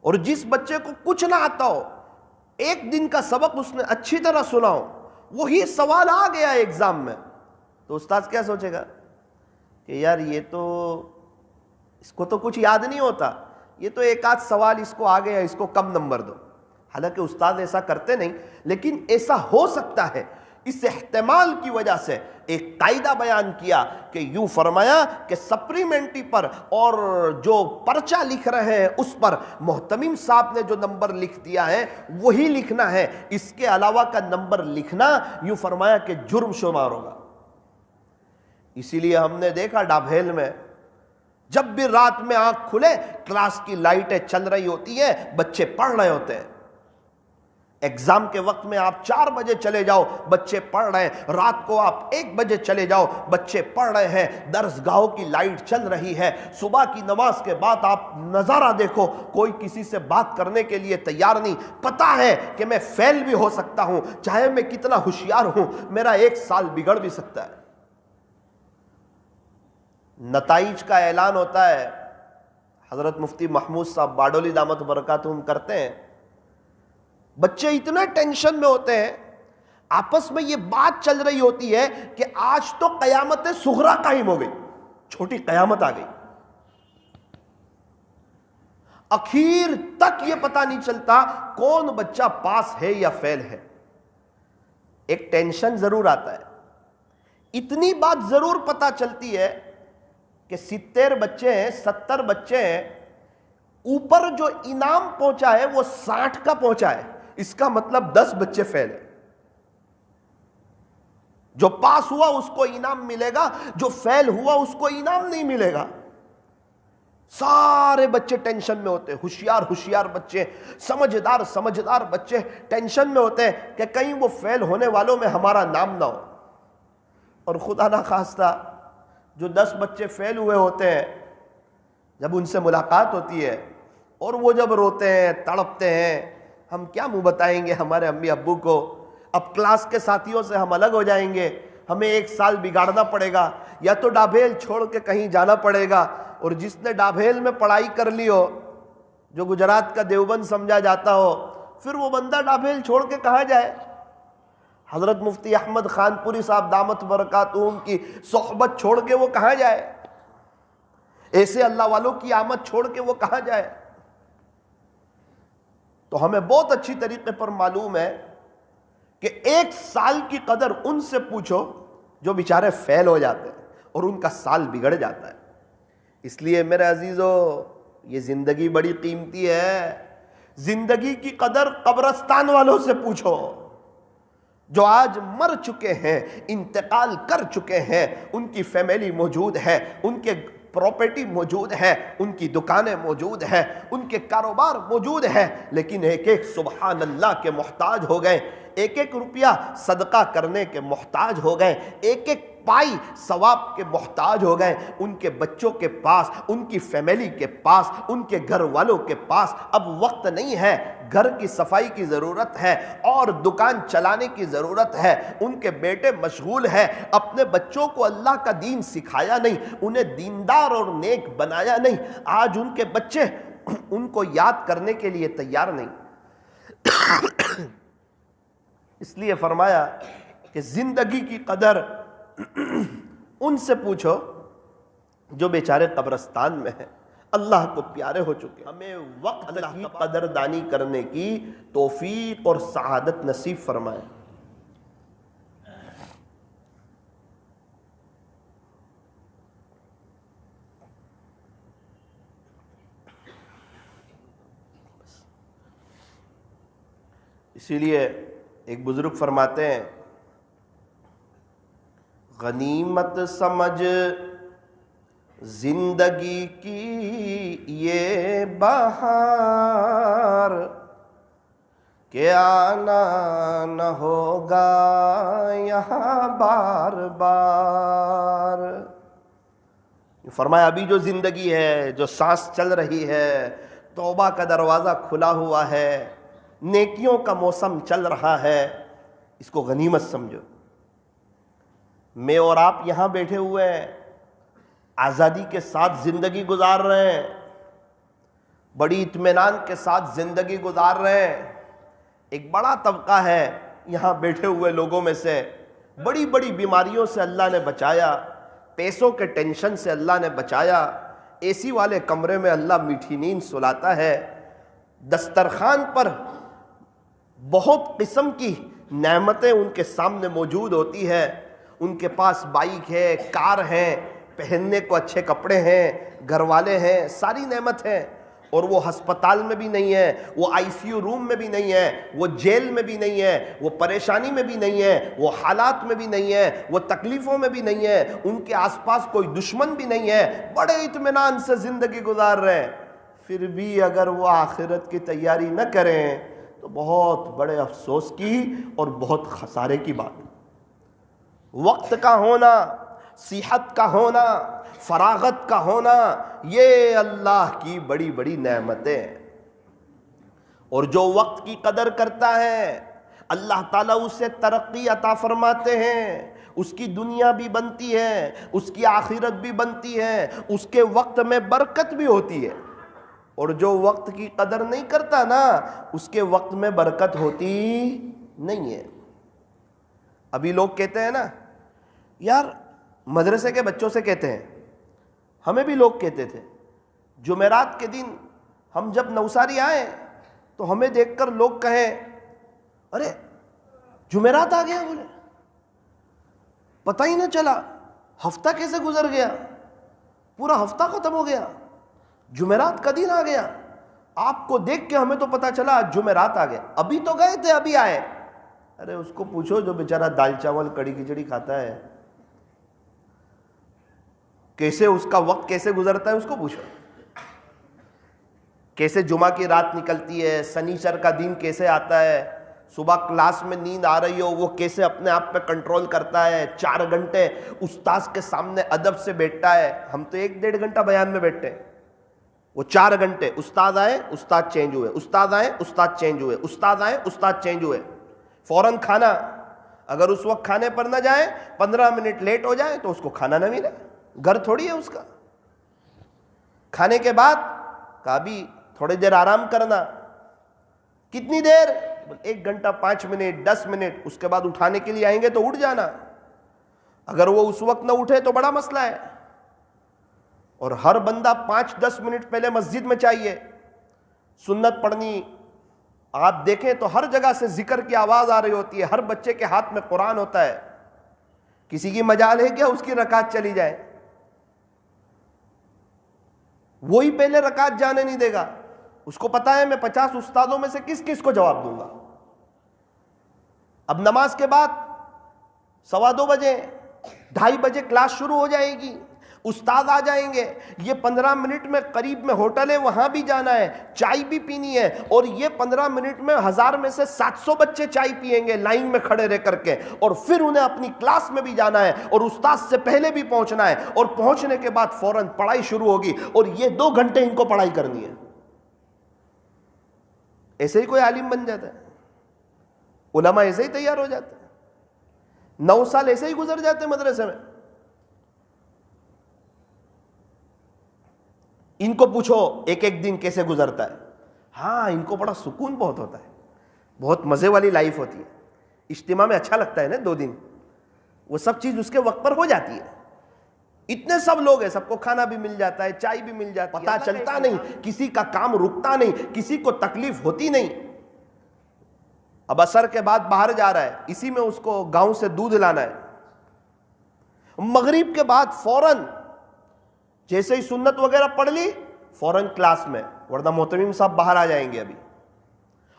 اور جس بچے کو کچھ نہ آتا ہو، ایک دن کا سبق اس نے اچھی طرح سنا ہو، وہی سوال آ گیا ایگزام میں، تو استاذ کیا سوچے گا کہ یار یہ تو اس کو تو کچھ یاد نہیں ہوتا، یہ تو ایک آدھ سوال اس کو آ گیا، اس کو کم نمبر دو۔ حالانکہ استاد ایسا کرتے نہیں، لیکن ایسا ہو سکتا ہے۔ اس احتمال کی وجہ سے ایک قاعدہ بیان کیا کہ یوں فرمایا کہ سپلیمنٹری پر اور جو پرچہ لکھ رہے ہیں اس پر محتمم صاحب نے جو نمبر لکھ دیا ہے وہی لکھنا ہے، اس کے علاوہ کا نمبر لکھنا یوں فرمایا کہ جرم شمار ہوگا۔ اسی لیے ہم نے دیکھا ڈابھیل میں جب بھی رات میں آنکھ کھلے کلاس کی لائٹیں چل رہی ہوتی ہیں، بچے پڑھ رہے ہوتے ہیں۔ ایگزام کے وقت میں آپ 4 بجے چلے جاؤ، بچے پڑھ رہے ہیں، رات کو آپ 1 بجے چلے جاؤ، بچے پڑھ رہے ہیں، درسگاہوں کی لائٹ چل رہی ہے، صبح کی نماز کے بعد آپ نظارہ دیکھو، کوئی کسی سے بات کرنے کے لیے تیار نہیں، پتہ ہے کہ میں فیل بھی ہو سکتا ہوں، چاہے میں کتنا ہوشیار ہوں، میرا 1 سال بگڑ بھی سکتا ہے۔ نتائج کا اعلان ہوتا ہے، حضرت مفتی محمود صاحب باڈولی دامت برکاتہم کرتے ہیں، بچے اتنے ٹینشن میں ہوتے ہیں، آپس میں یہ بات چل رہی ہوتی ہے کہ آج تو قیامت صغریٰ قائم ہو گئی، چھوٹی قیامت آ گئی۔ اخیر تک یہ پتہ نہیں چلتا کون بچہ پاس ہے یا فیل ہے۔ ایک ٹینشن ضرور آتا ہے، اتنی بات ضرور پتہ چلتی ہے کہ 70 بچے ہیں، 70 بچے ہیں، اوپر جو انعام پہنچا ہے وہ 60 کا پہنچا ہے، اس کا مطلب 10 بچے فیل ہیں۔ جو پاس ہوا اس کو انعام ملے گا، جو فیل ہوا اس کو انعام نہیں ملے گا۔ سارے بچے ٹینشن میں ہوتے ہیں، ہوشیار بچے، سمجھدار بچے ٹینشن میں ہوتے ہیں کہ کہیں وہ فیل ہونے والوں میں ہمارا نام نہ ہو۔ اور خدا نہ خواستہ جو 10 بچے فیل ہوئے ہوتے ہیں، جب ان سے ملاقات ہوتی ہے اور وہ جب روتے ہیں تڑپتے ہیں، ہم کیا منہ بتائیں گے ہمارے امی ابو کو؟ اب کلاس کے ساتھیوں سے ہم الگ ہو جائیں گے، ہمیں 1 سال بگاڑنا پڑے گا، یا تو ڈابھیل چھوڑ کے کہیں جانا پڑے گا۔ اور جس نے ڈابھیل میں پڑھائی کر لی ہو، جو گجرات کا دیوبند سمجھا جاتا ہو، پھر وہ بندہ ڈابھیل چھوڑ کے کہاں جائے؟ حضرت مفتی احمد خان پوری صاحب دامت برکاتہم کی صحبت چھوڑ کے وہ کہاں جائے؟ ایسے اللہ والوں کی آمد چھوڑ کے وہ کہاں جائے؟ تو ہمیں بہت اچھی طریقے پر معلوم ہے کہ 1 سال کی قدر ان سے پوچھو جو بیچارے فیل ہو جاتے ہیں اور ان کا سال بگڑ جاتا ہے۔ اس لیے میرے عزیزو، یہ زندگی بڑی قیمتی ہے، زندگی کی قدر قبرستان والوں سے پوچھو، جو آج مر چکے ہیں، انتقال کر چکے ہیں، ان کی فیملی موجود ہے، ان کے پراپرٹی موجود ہے، ان کی دکانیں موجود ہیں، ان کے کاروبار موجود ہے، لیکن ایک سبحان اللہ کے محتاج ہو گئے، ایک روپیہ صدقہ کرنے کے محتاج ہو گئے، ایک پائی ثواب کے محتاج ہو گئے۔ ان کے بچوں کے پاس، ان کی فیملی کے پاس، ان کے گھر والوں کے پاس اب وقت نہیں ہے گھر کی صفائی کی ضرورت ہے اور دکان چلانے کی ضرورت ہے، ان کے بیٹے مشغول ہیں، اپنے بچوں کو اللہ کا دین سکھایا نہیں، انہیں دیندار اور نیک بنایا نہیں، آج ان کے بچے ان کو یاد کرنے کے لیے تیار نہیں۔ اس لیے فرمایا کہ زندگی کی قدر ان سے پوچھو جو بیچارے قبرستان میں ہیں، اللہ کو پیارے ہو چکے۔ ہمیں وقت کی قدردانی کرنے کی توفیق اور سعادت نصیب فرمائے۔ اسی لیے ایک بزرگ فرماتے ہیں، غنیمت سمجھ زندگی کی یہ بہار کہ آنا نہ ہوگا یہاں بار بار۔ فرمایا ابھی جو زندگی ہے، جو سانس چل رہی ہے، توبہ کا دروازہ کھلا ہوا ہے، نیکیوں کا موسم چل رہا ہے، اس کو غنیمت سمجھو۔ میں اور آپ یہاں بیٹھے ہوئے ہیں، آزادی کے ساتھ زندگی گزار رہے ہیں، بڑی اطمینان کے ساتھ زندگی گزار رہے ہیں۔ ایک بڑا طبقہ ہے یہاں بیٹھے ہوئے لوگوں میں سے، بڑی بڑی بیماریوں سے اللہ نے بچایا، پیسوں کے ٹینشن سے اللہ نے بچایا، اے سی والے کمرے میں اللہ میٹھی نیند سلاتا ہے، دسترخوان پر بہت قسم کی نعمتیں ان کے سامنے موجود ہوتی ہے، ان کے پاس بائک ہے، کار ہے، پہننے کو اچھے کپڑے ہیں، گھر والے ہیں، ساری نعمت ہے، اور وہ ہسپتال میں بھی نہیں ہے، وہ آئی سی یو روم میں بھی نہیں ہے، وہ جیل میں بھی نہیں ہے، وہ پریشانی میں بھی نہیں ہے، وہ حالات میں بھی نہیں ہے، وہ تکلیفوں میں بھی نہیں ہے، ان کے آس پاس کوئی دشمن بھی نہیں ہے، بڑے اطمینان سے زندگی گزار رہے ہیں۔ پھر بھی اگر وہ آخرت کی تیاری نہ کریں تو بہت بڑے افسوس کی اور بہت خسارے کی بات۔ وقت کا ہونا، صحت کا ہونا، فراغت کا ہونا، یہ اللہ کی بڑی بڑی نعمتیں ہیں، اور جو وقت کی قدر کرتا ہے اللہ تعالیٰ اسے ترقی عطا فرماتے ہیں، اس کی دنیا بھی بنتی ہے، اس کی آخرت بھی بنتی ہے، اس کے وقت میں برکت بھی ہوتی ہے، اور جو وقت کی قدر نہیں کرتا نا اس کے وقت میں برکت ہوتی نہیں ہے۔ ابھی لوگ کہتے ہیں نا یار، مدرسے کے بچوں سے کہتے ہیں، ہمیں بھی لوگ کہتے تھے، جمعرات کے دن ہم جب نوساری آئے تو ہمیں دیکھ کر لوگ کہیں ارے جمعرات آ گیا، بولے پتہ ہی نہ چلا، ہفتہ کیسے گزر گیا، پورا ہفتہ ختم ہو گیا، جمعرات کا دن آ گیا، آپ کو دیکھ کے ہمیں تو پتہ چلا جمعرات آ گیا، ابھی تو گئے تھے ابھی آئے۔ ارے اس کو پوچھو جو بیچارہ دال چاول کڑی کھچڑی کھاتا ہے، کیسے اس کا وقت کیسے گزرتا ہے، اس کو پوچھو، کیسے جمعہ کی رات نکلتی ہے، سنیچر کا دن کیسے آتا ہے، صبح کلاس میں نیند آ رہی ہو وہ کیسے اپنے آپ پہ کنٹرول کرتا ہے، 4 گھنٹے استاذ کے سامنے ادب سے بیٹھتا ہے، ہم تو 1-1.5 گھنٹہ بیان میں بیٹھتے ہیں، وہ 4 گھنٹے، استاد آئے استاد چینج ہوئے، استاد آئے استاد چینج ہوئے، استاد آئے استاد چینج ہوئے، فوراً کھانا، اگر اس وقت کھانے پر نہ جائے 15 منٹ لیٹ ہو جائے تو اس کو کھانا نہ ملے، گھر تھوڑی ہے اس کا۔ کھانے کے بعد کہا بھی تھوڑی دیر آرام کرنا، کتنی دیر، 1 گھنٹہ 5 منٹ 10 منٹ، اس کے بعد اٹھانے کے لیے آئیں گے تو اٹھ جانا، اگر وہ اس وقت نہ اٹھے تو بڑا مسئلہ ہے۔ اور ہر بندہ 5-10 منٹ پہلے مسجد میں چاہیے، سنت پڑھنی، آپ دیکھیں تو ہر جگہ سے ذکر کی آواز آ رہی ہوتی ہے، ہر بچے کے ہاتھ میں قرآن ہوتا ہے، کسی کی مجال ہے کیا اس کی رکعت چلی جائے، وہی پہلے رکعت جانے نہیں دے گا، اس کو پتا ہے میں 50 استادوں میں سے کس کس کو جواب دوں گا۔ اب نماز کے بعد 2:15 بجے 2:30 بجے کلاس شروع ہو جائے گی، استاد آ جائیں گے، یہ 15 منٹ میں قریب میں ہوٹل ہے وہاں بھی جانا ہے، چائے بھی پینی ہے، اور یہ 15 منٹ میں 1000 میں سے 700 بچے چائے پئیں گے لائن میں کھڑے رہ کر کے، اور پھر انہیں اپنی کلاس میں بھی جانا ہے اور استاد سے پہلے بھی پہنچنا ہے، اور پہنچنے کے بعد فوراً پڑھائی شروع ہوگی، اور یہ 2 گھنٹے ان کو پڑھائی کرنی ہے۔ ایسے ہی کوئی عالم بن جاتا ہے، علماء ایسے ہی تیار ہو جاتے ہیں، 9 سال ایسے ہی گزر جاتے ہیں مدرسے میں. ان کو پوچھو ایک ایک دن کیسے گزرتا ہے. ہاں ان کو بڑا سکون بہت ہوتا ہے، بہت مزے والی لائف ہوتی ہے. اجتماع میں اچھا لگتا ہے نا 2 دن، وہ سب چیز اس کے وقت پر ہو جاتی ہے. اتنے سب لوگ ہیں، سب کو کھانا بھی مل جاتا ہے، چائے بھی مل جاتی ہے، پتہ چلتا نہیں، کسی کا کام رکتا نہیں، کسی کو تکلیف ہوتی نہیں. اب عصر کے بعد باہر جا رہا ہے، اسی میں اس کو گاؤں سے دودھ لانا ہے. مغرب کے بعد فوراً جیسے ہی سنت وغیرہ پڑھ لی فوراً کلاس میں، ورنہ محتمم صاحب باہر آ جائیں گے ابھی.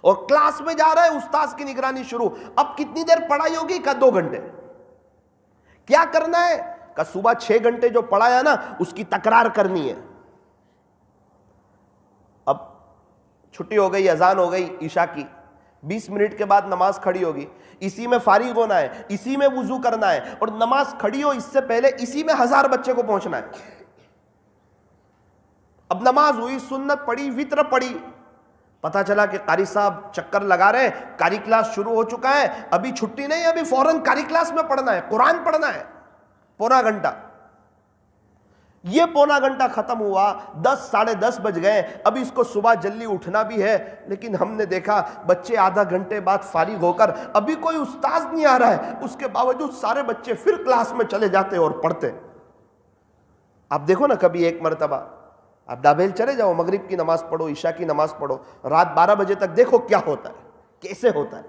اور کلاس میں جا رہا ہے، استاذ کی نگرانی شروع. اب کتنی دیر پڑھائی ہوگی؟ کا 2 گھنٹے. کیا کرنا ہے؟ کہ صبح 6 گھنٹے جو پڑھایا نا اس کی تکرار کرنی ہے. اب چھٹی ہو گئی، اذان ہو گئی عشاء کی، 20 منٹ کے بعد نماز کھڑی ہوگی، اسی میں فارغ ہونا ہے، اسی میں وضو کرنا ہے، اور نماز کھڑی ہو اس سے پہلے اسی میں 1000 بچے کو پہنچنا ہے. اب نماز ہوئی، سنت پڑھی، وتر پڑھی، پتہ چلا کہ قاری صاحب چکر لگا رہے ہیں، قاری کلاس شروع ہو چکا ہے، ابھی چھٹی نہیں، ابھی فوراً قاری کلاس میں پڑھنا ہے، قرآن پڑھنا ہے. پونا گھنٹہ. یہ پونا گھنٹہ ختم ہوا، 10 ساڑھے 10 بج گئے. ابھی اس کو صبح جلدی اٹھنا بھی ہے، لیکن ہم نے دیکھا بچے آدھا گھنٹے بعد فارغ ہو کر، ابھی کوئی استاذ نہیں آ رہا ہے، اس کے باوجود سارے بچے پھر کلاس میں چلے جاتے اور پڑھتے. آپ دیکھو نا کبھی ایک مرتبہ آپ ڈابیل چلے جاؤ، مغرب کی نماز پڑھو، عشاء کی نماز پڑھو، رات 12 بجے تک دیکھو کیا ہوتا ہے، کیسے ہوتا ہے.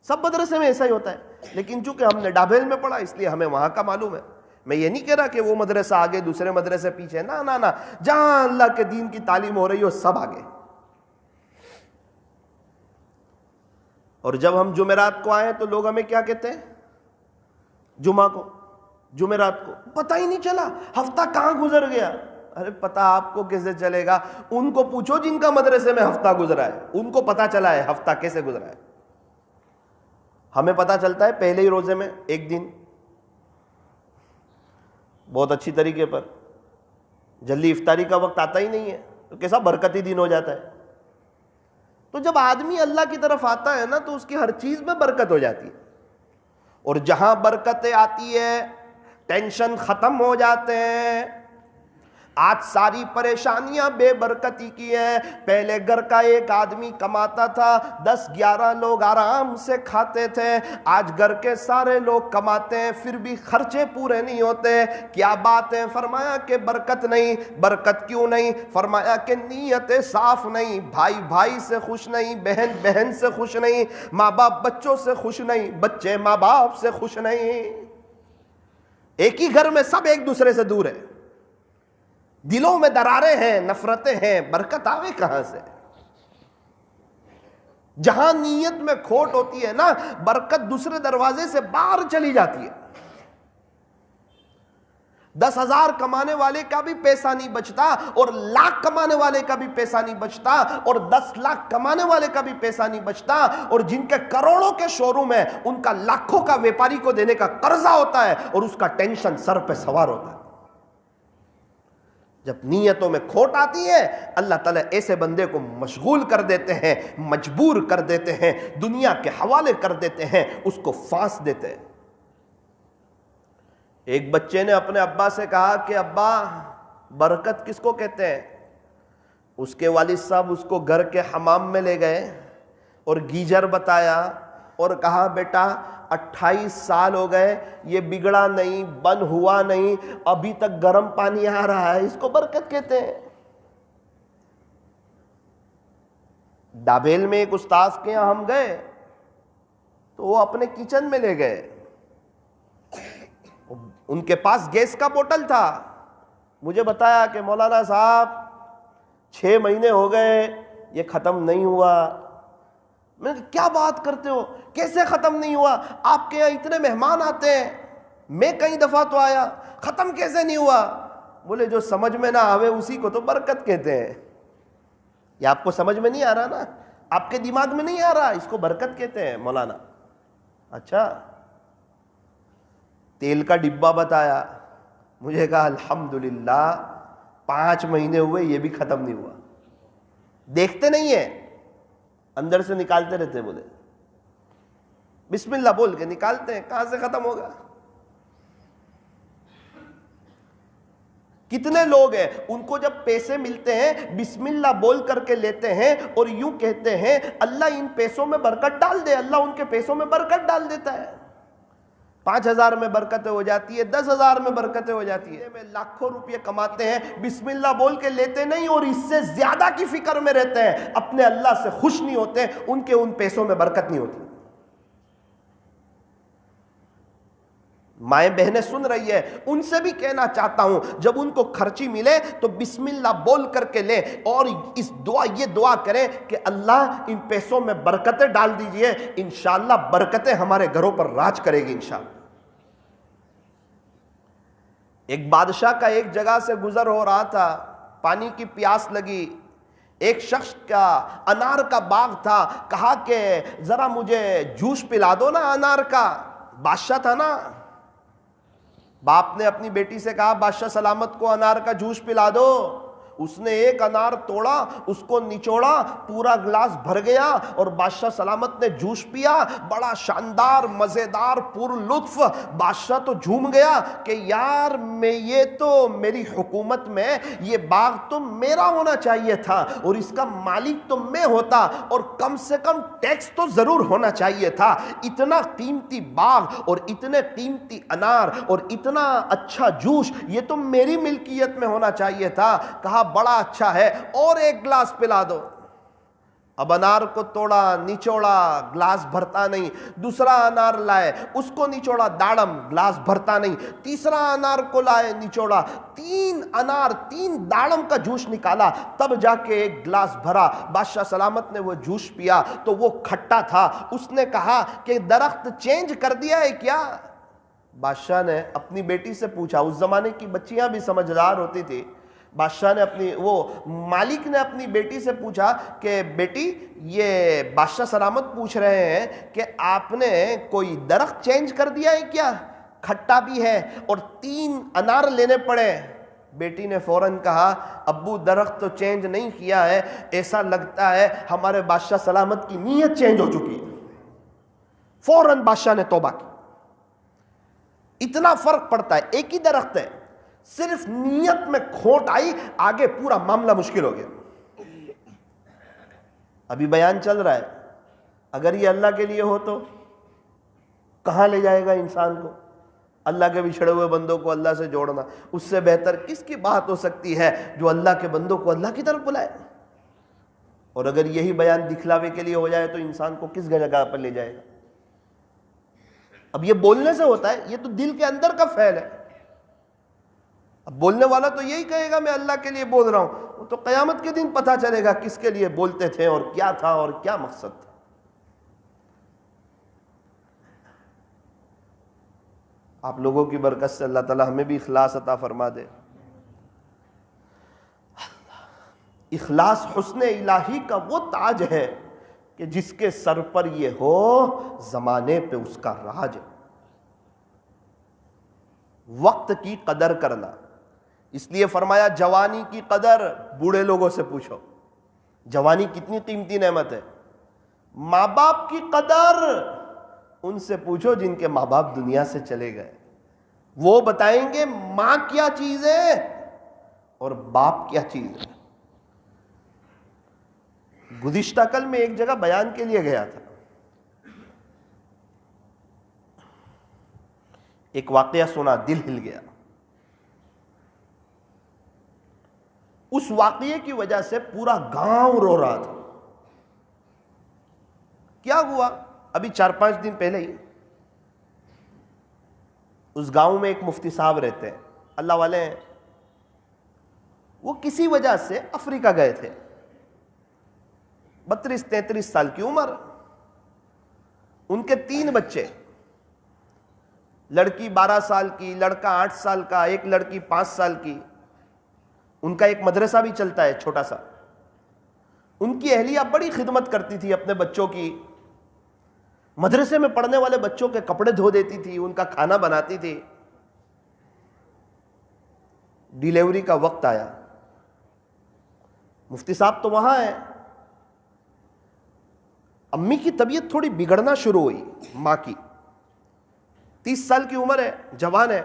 سب مدرسے میں ایسا ہی ہوتا ہے، لیکن چونکہ ہم نے ڈابیل میں پڑھا اس لیے ہمیں وہاں کا معلوم ہے. میں یہ نہیں کہہ رہا کہ وہ مدرسہ آگے دوسرے مدرسے پیچھے، نہ، جہاں اللہ کے دین کی تعلیم ہو رہی ہو سب آگے. اور جب ہم جمعرات کو آئے تو لوگ ہمیں کیا کہتے ہیں؟ جمعہ کو، جمعرات کو پتہ ہی نہیں چلا ہفتہ کہاں گزر گیا. ارے پتہ آپ کو کیسے چلے گا؟ ان کو پوچھو جن کا مدرسے میں ہفتہ گزرا ہے، ان کو پتہ چلا ہے ہفتہ کیسے گزرا ہے. ہمیں پتہ چلتا ہے پہلے ہی روزے میں ایک دن بہت اچھی طریقے پر، جلدی افطاری کا وقت آتا ہی نہیں ہے تو کیسا برکتی دن ہو جاتا ہے. تو جب آدمی اللہ کی طرف آتا ہے نا تو اس کی ہر چیز میں برکت ہو جاتی ہے. اور جہاں برکتیں آتی ہے ٹینشن ختم ہو جاتے ہیں. آج ساری پریشانیاں بے برکتی کی ہیں. پہلے گھر کا ایک آدمی کماتا تھا، 10-11 لوگ آرام سے کھاتے تھے. آج گھر کے سارے لوگ کماتے ہیں پھر بھی خرچے پورے نہیں ہوتے. کیا بات ہے؟ فرمایا کہ برکت نہیں. برکت کیوں نہیں؟ فرمایا کہ نیتیں صاف نہیں، بھائی بھائی سے خوش نہیں، بہن بہن سے خوش نہیں، ماں باپ بچوں سے خوش نہیں، بچے ماں باپ سے خوش نہیں. ایک ہی گھر میں سب ایک دوسرے سے دور ہے، دلوں میں دراریں ہیں، نفرتیں ہیں، برکت آوے کہاں سے؟ جہاں نیت میں کھوٹ ہوتی ہے نا برکت دوسرے دروازے سے باہر چلی جاتی ہے. 10,000 کمانے والے کا بھی پیسہ نہیں بچتا، اور 1,00,000 کمانے والے کا بھی پیسہ نہیں بچتا، اور 10 لاکھ کمانے والے کا بھی پیسہ نہیں بچتا. اور جن کے کروڑوں کے شو روم ہے ان کا لاکھوں کا ویپاری کو دینے کا قرضہ ہوتا ہے، اور اس کا ٹینشن سر پہ سوار ہوتا ہے. جب نیتوں میں کھوٹ آتی ہے اللہ تعالیٰ ایسے بندے کو مشغول کر دیتے ہیں، مجبور کر دیتے ہیں، دنیا کے حوالے کر دیتے ہیں، اس کو پھانس دیتے ہیں. ایک بچے نے اپنے ابا سے کہا کہ ابا برکت کس کو کہتے ہیں؟ اس کے والد صاحب اس کو گھر کے حمام میں لے گئے اور گیجر بتایا اور کہا بیٹا 28 سال ہو گئے یہ بگڑا نہیں، بند ہوا نہیں، ابھی تک گرم پانی آ رہا ہے، اس کو برکت کہتے ہیں. ڈابیل میں ایک استاذ کے یہاں ہم گئے تو وہ اپنے کچن میں لے گئے، ان کے پاس گیس کا بوتل تھا. مجھے بتایا کہ مولانا صاحب 6 مہینے ہو گئے یہ ختم نہیں ہوا. میں نے کہا کیا بات کرتے ہو، کیسے ختم نہیں ہوا؟ آپ کے یہاں اتنے مہمان آتے ہیں، میں کئی دفعہ تو آیا، ختم کیسے نہیں ہوا؟ بولے جو سمجھ میں نہ آوے اسی کو تو برکت کہتے ہیں. یہ آپ کو سمجھ میں نہیں آ رہا نا، آپ کے دماغ میں نہیں آ رہا، اس کو برکت کہتے ہیں مولانا. اچھا تیل کا ڈبہ بتایا، مجھے کہا الحمدللہ 5 مہینے ہوئے یہ بھی ختم نہیں ہوا. دیکھتے نہیں ہیں اندر سے نکالتے رہتے ہیں، بولے بسم اللہ بول کے نکالتے ہیں، کہاں سے ختم ہوگا؟ کتنے لوگ ہیں ان کو جب پیسے ملتے ہیں بسم اللہ بول کر کے لیتے ہیں اور یوں کہتے ہیں اللہ ان پیسوں میں برکت ڈال دے، اللہ ان کے پیسوں میں برکت ڈال دیتا ہے، 5,000 میں برکتیں ہو جاتی ہے، 10,000 میں برکتیں ہو جاتی ہے، میں لاکھوں روپے کماتے ہیں، بسم اللہ بول کے لیتے نہیں اور اس سے زیادہ کی فکر میں رہتے ہیں، اپنے اللہ سے خوش نہیں ہوتے، ان کے ان پیسوں میں برکت نہیں ہوتی۔ مائیں بہنیں سن رہی ہے، ان سے بھی کہنا چاہتا ہوں جب ان کو خرچی ملے تو بسم اللہ بول کر کے لیں اور یہ دعا کریں کہ اللہ ان پیسوں میں برکتیں ڈال دیجئے، انشاءاللہ برکتیں ہمارے گھروں پر راج کرے گی انشاءاللہ۔ ایک بادشاہ کا ایک جگہ سے گزر ہو رہا تھا، پانی کی پیاس لگی، ایک شخص کا انار کا باغ تھا، کہا کہ ذرا مجھے جوس پلا دو نا انار کا، بادشاہ تھا نا، باپ نے اپنی بیٹی سے کہا بادشاہ سلامت کو انار کا جوس پلا دو، اس نے ایک انار توڑا، اس کو نچوڑا، پورا گلاس بھر گیا اور بادشاہ سلامت نے جوس پیا، بڑا شاندار مزیدار پر لطف۔ بادشاہ تو جھوم گیا کہ یار یہ تو میری حکومت میں یہ باغ تو میرا ہونا چاہیے تھا اور اس کا مالک تو میں ہوتا اور کم سے کم ٹیکس تو ضرور ہونا چاہیے تھا، اتنا قیمتی باغ اور اتنے قیمتی انار اور اتنا اچھا جوس یہ تو میری ملکیت میں ہونا چاہیے تھا۔ کہا بڑا اچھا ہے اور ایک گلاس پلا دو۔ اب انار کو توڑا، نچوڑا، گلاس بھرتا نہیں، دوسرا انار لائے، اس کو نچوڑا، داڑم، گلاس بھرتا نہیں، تیسرا انار کو لائے، نچوڑا، 3 انار 3 داڑم کا جوس نکالا، تب جا کے ایک گلاس بھرا۔ بادشاہ سلامت نے وہ جوس پیا تو وہ کھٹا تھا، اس نے کہا کہ درخت چینج کر دیا ہے کیا؟ بادشاہ نے اپنی بیٹی سے پوچھا، اس زمانے کی بچیاں بھی سمجھدار ہوتی تھی، بادشاہ نے مالک نے اپنی بیٹی سے پوچھا کہ بیٹی یہ بادشاہ سلامت پوچھ رہے ہیں کہ آپ نے کوئی درخت چینج کر دیا ہے کیا؟ کھٹا بھی ہے اور 3 انار لینے پڑے۔ بیٹی نے فوراً کہا ابو درخت تو چینج نہیں کیا ہے، ایسا لگتا ہے ہمارے بادشاہ سلامت کی نیت چینج ہو چکی ہے۔ فوراً بادشاہ نے توبہ کی۔ اتنا فرق پڑتا ہے، ایک ہی درخت ہے، صرف نیت میں کھوٹ آئی، آگے پورا معاملہ مشکل ہو گیا۔ ابھی بیان چل رہا ہے، اگر یہ اللہ کے لیے ہو تو کہاں لے جائے گا انسان کو؟ اللہ کے بچھڑے ہوئے بندوں کو اللہ سے جوڑنا، اس سے بہتر کس کی بات ہو سکتی ہے جو اللہ کے بندوں کو اللہ کی طرف بلائے؟ اور اگر یہی بیان دکھلاوے کے لیے ہو جائے تو انسان کو کس جگہ پر لے جائے گا؟ اب یہ بولنے سے ہوتا ہے، یہ تو دل کے اندر کا فعل ہے۔ اب بولنے والا تو یہی کہے گا میں اللہ کے لیے بول رہا ہوں، وہ تو قیامت کے دن پتہ چلے گا کس کے لیے بولتے تھے اور کیا تھا اور کیا مقصد تھا۔ آپ لوگوں کی برکت سے اللہ تعالی ہمیں بھی اخلاص عطا فرما دے۔ اخلاص حسن الہی کا وہ تاج ہے کہ جس کے سر پر یہ ہو زمانے پہ اس کا راج ہے۔ وقت کی قدر کرنا، اس لیے فرمایا جوانی کی قدر بوڑھے لوگوں سے پوچھو، جوانی کتنی قیمتی نعمت ہے۔ ماں باپ کی قدر ان سے پوچھو جن کے ماں باپ دنیا سے چلے گئے، وہ بتائیں گے ماں کیا چیز ہے اور باپ کیا چیز ہے۔ گزشتہ کل میں ایک جگہ بیان کے لیے گیا تھا، ایک واقعہ سنا، دل ہل گیا۔ اس واقعے کی وجہ سے پورا گاؤں رو رہا تھا۔ کیا ہوا؟ ابھی 4-5 دن پہلے ہی اس گاؤں میں ایک مفتی صاحب رہتے ہیں، اللہ والے ہیں، وہ کسی وجہ سے افریقہ گئے تھے، 32-33 سال کی عمر، ان کے 3 بچے، لڑکی 12 سال کی، لڑکا 8 سال کا، ایک لڑکی 5 سال کی، ان کا ایک مدرسہ بھی چلتا ہے چھوٹا سا۔ ان کی اہلیہ بڑی خدمت کرتی تھی اپنے بچوں کی، مدرسے میں پڑھنے والے بچوں کے کپڑے دھو دیتی تھی، ان کا کھانا بناتی تھی۔ ڈیلیوری کا وقت آیا، مفتی صاحب تو وہاں ہیں، امی کی طبیعت تھوڑی بگڑنا شروع ہوئی، ماں کی، 30 سال کی عمر ہے، جوان ہے،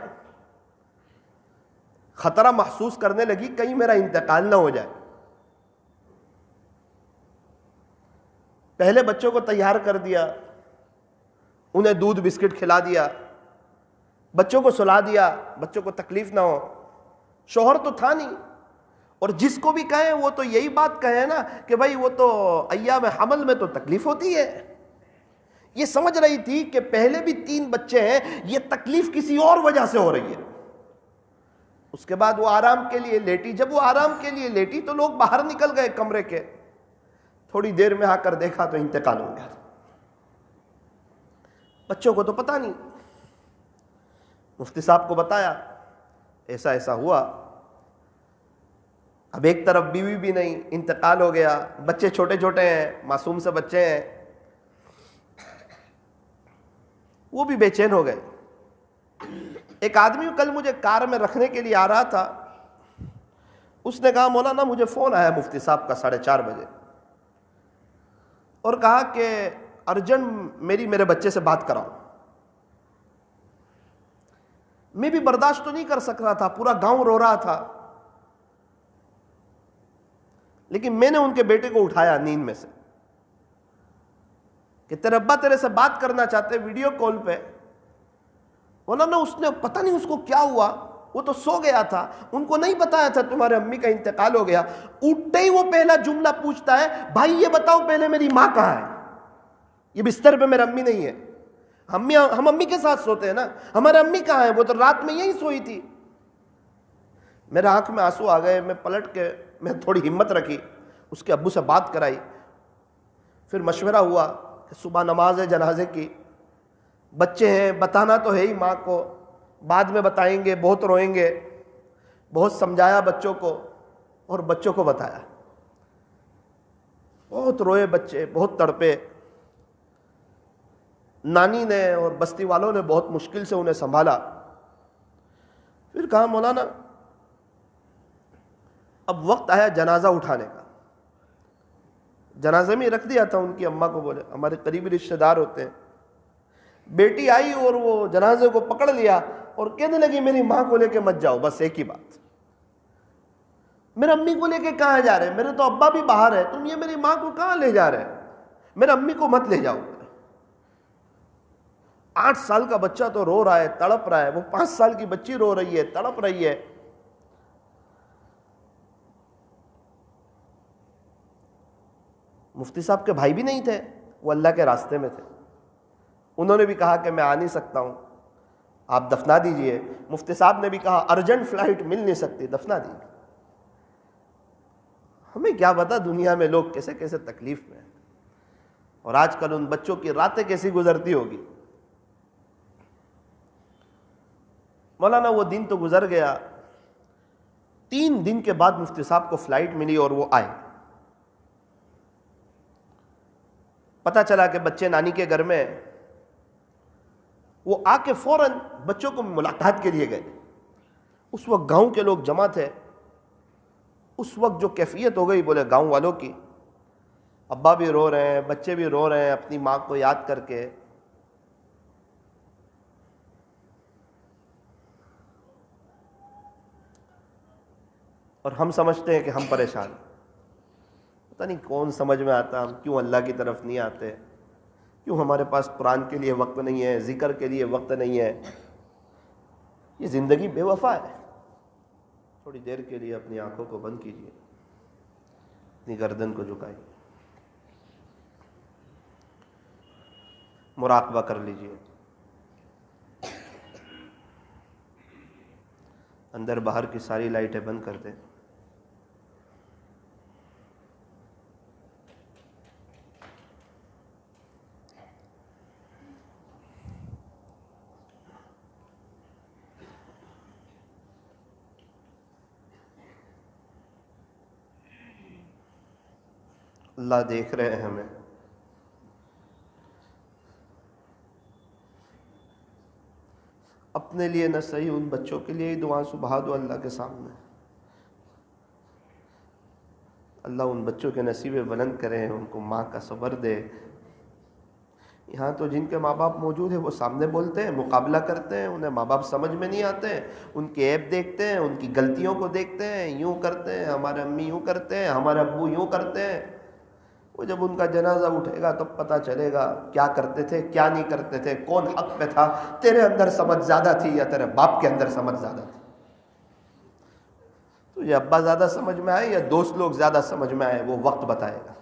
خطرہ محسوس کرنے لگی کہیں میرا انتقال نہ ہو جائے۔ پہلے بچوں کو تیار کر دیا، انہیں دودھ بسکٹ کھلا دیا، بچوں کو سلا دیا، بچوں کو تکلیف نہ ہو۔ شوہر تو تھا نہیں، اور جس کو بھی کہیں وہ تو یہی بات کہے نا کہ بھائی وہ تو ایام حمل میں تو تکلیف ہوتی ہے۔ یہ سمجھ رہی تھی کہ پہلے بھی 3 بچے ہیں، یہ تکلیف کسی اور وجہ سے ہو رہی ہے۔ اس کے بعد وہ آرام کے لیے لیٹی، جب وہ آرام کے لیے لیٹی تو لوگ باہر نکل گئے کمرے کے، تھوڑی دیر میں آ کر دیکھا تو انتقال ہو گیا۔ بچوں کو تو پتہ نہیں، مفتی صاحب کو بتایا ایسا ایسا ہوا۔ اب ایک طرف بیوی بھی نہیں، انتقال ہو گیا، بچے چھوٹے چھوٹے ہیں، معصوم سے بچے ہیں، وہ بھی بے چین ہو گئے۔ ایک آدمی کل مجھے کار میں رکھنے کے لیے آ رہا تھا، اس نے کہا مولانا مجھے فون آیا مفتی صاحب کا 4:30 بجے، اور کہا کہ ارجنٹ میرے بچے سے بات کراؤ۔ میں بھی برداشت تو نہیں کر سک رہا تھا، پورا گاؤں رو رہا تھا، لیکن میں نے ان کے بیٹے کو اٹھایا نیند میں سے کہ تیرے ابا تیرے سے بات کرنا چاہتے ویڈیو کال پہ۔ مولانا اس نے پتہ نہیں اس کو کیا ہوا، وہ تو سو گیا تھا، ان کو نہیں بتایا تھا تمہارے امی کا انتقال ہو گیا۔ اٹھتے ہی وہ پہلا جملہ پوچھتا ہے، بھائی یہ بتاؤ پہلے میری ماں کہاں ہے؟ یہ بستر پہ میرا امی نہیں ہے، ہم امی کے ساتھ سوتے ہیں نا، ہمارے امی کہاں ہے؟ وہ تو رات میں یہی سوئی تھی۔ میرے آنکھ میں آنسو آ گئے، میں پلٹ کے میں تھوڑی ہمت رکھی، اس کے ابو سے بات کرائی، پھر مشورہ ہوا کہ صبح نماز ہے جنازے کی، بچے ہیں، بتانا تو ہے ہی ماں کو، بعد میں بتائیں گے، بہت روئیں گے۔ بہت سمجھایا بچوں کو، اور بچوں کو بتایا، بہت روئے بچے، بہت تڑپے۔ نانی نے اور بستی والوں نے بہت مشکل سے انہیں سنبھالا۔ پھر کہا مولانا اب وقت آیا جنازہ اٹھانے کا۔ جنازے میں رکھ دیا تھا، ان کی اماں کو بولے، ہمارے قریبی رشتہ دار ہوتے ہیں۔ بیٹی آئی اور وہ جنازے کو پکڑ لیا اور کہنے لگی میری ماں کو لے کے مت جاؤ، بس ایک ہی بات، میرے امی کو لے کے کہاں جا رہے؟ میرے تو ابا بھی باہر ہے، تم یہ میری ماں کو کہاں لے جا رہے؟ میرے امی کو مت لے جاؤ۔ 8 سال کا بچہ تو رو رہا ہے، تڑپ رہا ہے، وہ 5 سال کی بچی رو رہی ہے، تڑپ رہی ہے۔ مفتی صاحب کے بھائی بھی نہیں تھے، وہ اللہ کے راستے میں تھے، انہوں نے بھی کہا کہ میں آ نہیں سکتا ہوں، آپ دفنا دیجئے۔ مفتی صاحب نے بھی کہا ارجنٹ فلائٹ مل نہیں سکتی، دفنا دیجئے۔ ہمیں کیا پتا دنیا میں لوگ کیسے کیسے تکلیف میں ہیں، اور آج کل ان بچوں کی راتیں کیسی گزرتی ہوگی۔ مولانا وہ دن تو گزر گیا، 3 دن کے بعد مفتی صاحب کو فلائٹ ملی اور وہ آئے۔ پتہ چلا کہ بچے نانی کے گھر میں، وہ آ کے فوراً بچوں کو ملاقات کے لیے گئے۔ اس وقت گاؤں کے لوگ جمع تھے، اس وقت جو کیفیت ہو گئی بولے گاؤں والوں کی، ابا بھی رو رہے ہیں، بچے بھی رو رہے ہیں اپنی ماں کو یاد کر کے۔ اور ہم سمجھتے ہیں کہ ہم پریشان ہیں، پتہ نہیں کون سمجھ میں آتا، ہم کیوں اللہ کی طرف نہیں آتے، کیوں ہمارے پاس قرآن کے لیے وقت نہیں ہے، ذکر کے لیے وقت نہیں ہے۔ یہ زندگی بے وفا ہے۔ تھوڑی دیر کے لیے اپنی آنکھوں کو بند کیجیے، اپنی گردن کو جھکائیے، مراقبہ کر لیجیے، اندر باہر کی ساری لائٹیں بند کر دیں۔ اللہ دیکھ رہے ہیں ہمیں، اپنے لیے نہ صحیح ان بچوں کے لیے ہی دعا سبحا دو اللہ کے سامنے۔ اللہ ان بچوں کے نصیبیں بلند کرے، ان کو ماں کا صبر دے، یہاں تو جن کے ماں باپ موجود ہیں وہ سامنے بولتے ہیں، مقابلہ کرتے ہیں، انہیں ماں باپ سمجھ میں نہیں آتے ہیں، ان کے عیب دیکھتے ہیں، ان کی غلطیوں کو دیکھتے ہیں، یوں کرتے ہیں، ہمارے امی یوں کرتے ہیں، ہمارے ابو یوں کرتے ہیں۔ وہ جب ان کا جنازہ اٹھے گا تب پتہ چلے گا کیا کرتے تھے، کیا نہیں کرتے تھے، کون حق پہ تھا، تیرے اندر سمجھ زیادہ تھی یا تیرے باپ کے اندر سمجھ زیادہ تھی۔ تو یہ ابا زیادہ سمجھ میں آئے یا دوست لوگ زیادہ سمجھ میں آئے، وہ وقت بتائے گا۔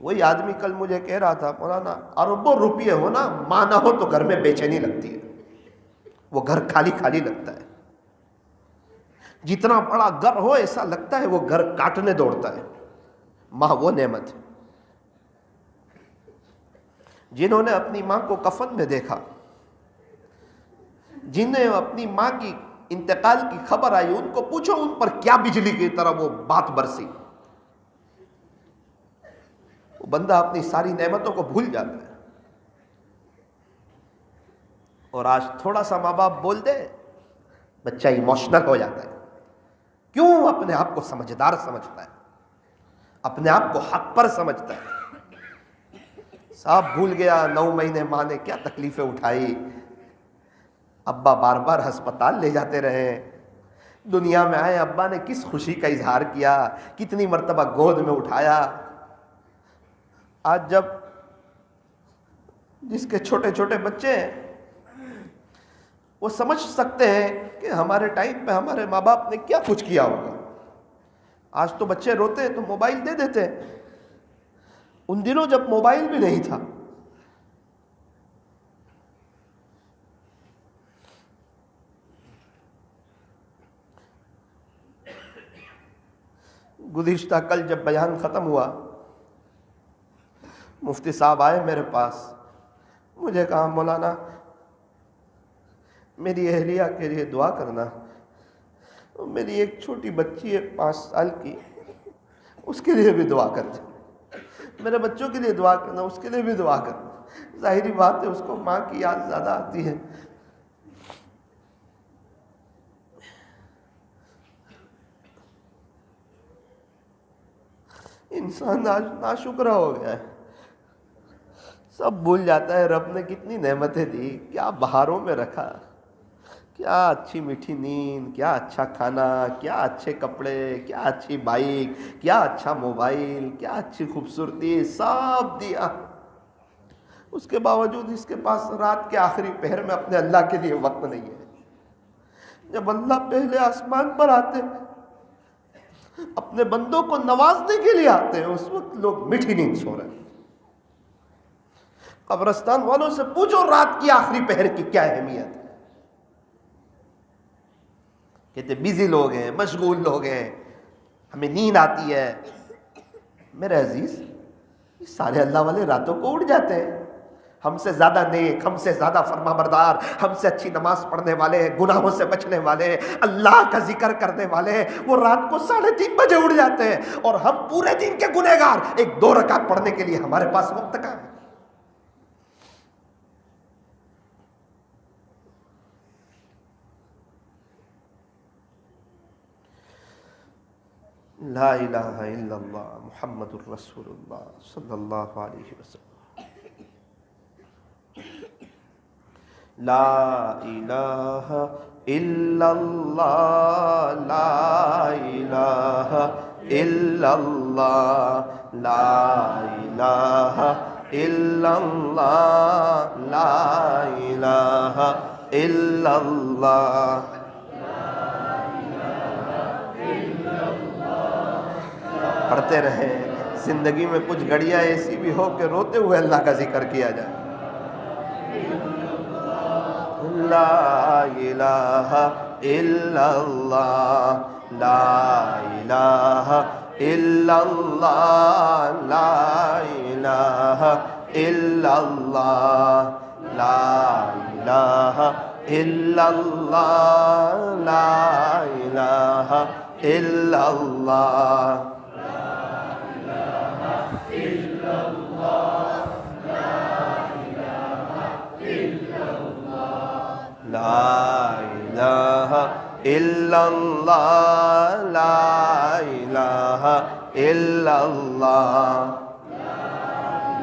وہی آدمی کل مجھے کہہ رہا تھا، مولانا اربوں روپیے ہو نا، ماں نہ ہو تو گھر میں بے چینی لگتی ہے، وہ گھر خالی خالی لگتا ہے۔ جتنا بڑا گھر ہو ایسا لگتا ہے وہ گھر کاٹنے دوڑتا ہے۔ ماں وہ نعمت ہے۔ جنہوں نے اپنی ماں کو کفن میں دیکھا، جنہیں اپنی ماں کی انتقال کی خبر آئی، ان کو پوچھو ان پر کیا بجلی کی طرح وہ بات برسی۔ وہ بندہ اپنی ساری نعمتوں کو بھول جاتا ہے، اور آج تھوڑا سا ماں باپ بول دے بچہ ایموشنل ہو جاتا ہے۔ کیوں؟ اپنے آپ کو سمجھدار سمجھتا ہے، اپنے آپ کو حق پر سمجھتا ہے۔ صاحب بھول گیا 9 مہینے ماں نے کیا تکلیفیں اٹھائی، ابا بار بار ہسپتال لے جاتے رہے، دنیا میں آئے ابا نے کس خوشی کا اظہار کیا، کتنی مرتبہ گود میں اٹھایا۔ آج جب جس کے چھوٹے چھوٹے بچے ہیں وہ سمجھ سکتے ہیں کہ ہمارے ٹائم پہ ہمارے ماں باپ نے کیا کچھ کیا ہوگا۔ آج تو بچے روتے ہیں تو موبائل دے دیتے ہیں، ان دنوں جب موبائل بھی نہیں تھا۔ گزشتہ کل جب بیان ختم ہوا، مفتی صاحب آئے میرے پاس، مجھے کہا مولانا میری اہلیہ کے لیے دعا کرنا، میری ایک چھوٹی بچی ہے 5 سال کی، اس کے لیے بھی دعا کرنا، میرے بچوں کے لیے دعا کرنا، اس کے لیے بھی دعا کرنا۔ ظاہری بات ہے اس کو ماں کی یاد زیادہ آتی ہے۔ انسان آج ناشکرہ ہو گیا ہے، سب بھول جاتا ہے رب نے کتنی نعمتیں دی، کیا بہاروں میں رکھا، کیا اچھی میٹھی نیند، کیا اچھا کھانا، کیا اچھے کپڑے، کیا اچھی بائک، کیا اچھا موبائل، کیا اچھی خوبصورتی، سب دیا۔ اس کے باوجود اس کے پاس رات کے آخری پہر میں اپنے اللہ کے لیے وقت نہیں ہے۔ جب اللہ پہلے آسمان پر آتے اپنے بندوں کو نوازنے کے لیے آتے ہیں، اس وقت لوگ میٹھی نیند سو رہے ہیں۔ قبرستان والوں سے پوچھو رات کی آخری پہر کی کیا اہمیت ہے، کہتے بیزی لوگ ہیں، مشغول لوگ ہیں، ہمیں نیند آتی ہے۔ میرے عزیز یہ سارے اللہ والے راتوں کو اٹھ جاتے ہیں، ہم سے زیادہ نیک، ہم سے زیادہ فرما بردار، ہم سے اچھی نماز پڑھنے والے، گناہوں سے بچنے والے، اللہ کا ذکر کرنے والے، وہ رات کو 3:30 بجے اٹھ جاتے ہیں، اور ہم پورے دن کے گنہگار 1-2 رکعت پڑھنے کے لیے ہمارے پاس وقت کہاں ہے؟ لا الہ الا اللہ محمد الرسول اللہ صلی اللہ علیہ وسلم۔ لا الہ الا اللہ، لا الہ الا اللہ، لا الہ الا اللہ، لا الہ الا اللہ۔ پڑھتے رہیں، زندگی میں کچھ گھڑیاں ایسی بھی ہو کہ روتے ہوئے اللہ کا ذکر کیا جائے۔ لا الہ الا اللہ، لا الہ الا اللہ، لا الہ الا اللہ، لا الہ الا اللہ، لا الہ الا اللہ۔ لا الہ الا اللہ، لا الہ الا اللہ۔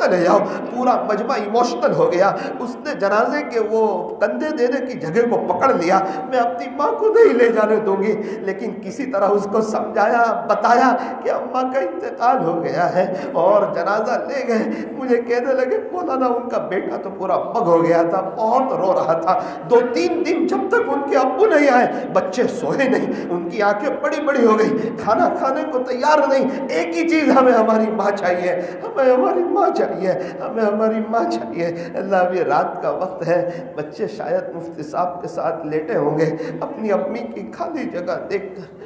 چلے جاؤ۔ پورا مجمع ایموشنل ہو گیا، اس نے جنازے کے وہ کندھے دینے کی جگہ کو پکڑ لیا، میں اپنی ماں کو نہیں لے جانے دوں گی، لیکن کسی طرح اس کو سمجھایا، بتایا کہ اماں کا انتقال ہو گیا ہے، اور جنازہ لے گئے۔ مجھے کہنے لگے مولانا ان کا بیٹا تو پورا پگ ہو گیا تھا، بہت رو رہا تھا، 2-3 دن جب تک ان کے ابو نہیں آئے بچے سوئے نہیں، ان کی آنکھیں بڑی بڑی ہو گئی، کھانا کھانے کو تیار نہیں۔ ایک ہی چیز ہمیں ہماری ماں چاہیے، ہمیں ہماری ماں چاہیے، ہمیں ہماری ماں چاہیے۔ اللہ ابھی رات کا وقت ہے، بچے شاید مفتی صاحب کے ساتھ لیٹے ہوں گے، اپنی امی کی خالی جگہ دیکھ کر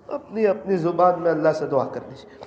اپنی اپنی زبان میں اللہ سے دعا کر لیجیے۔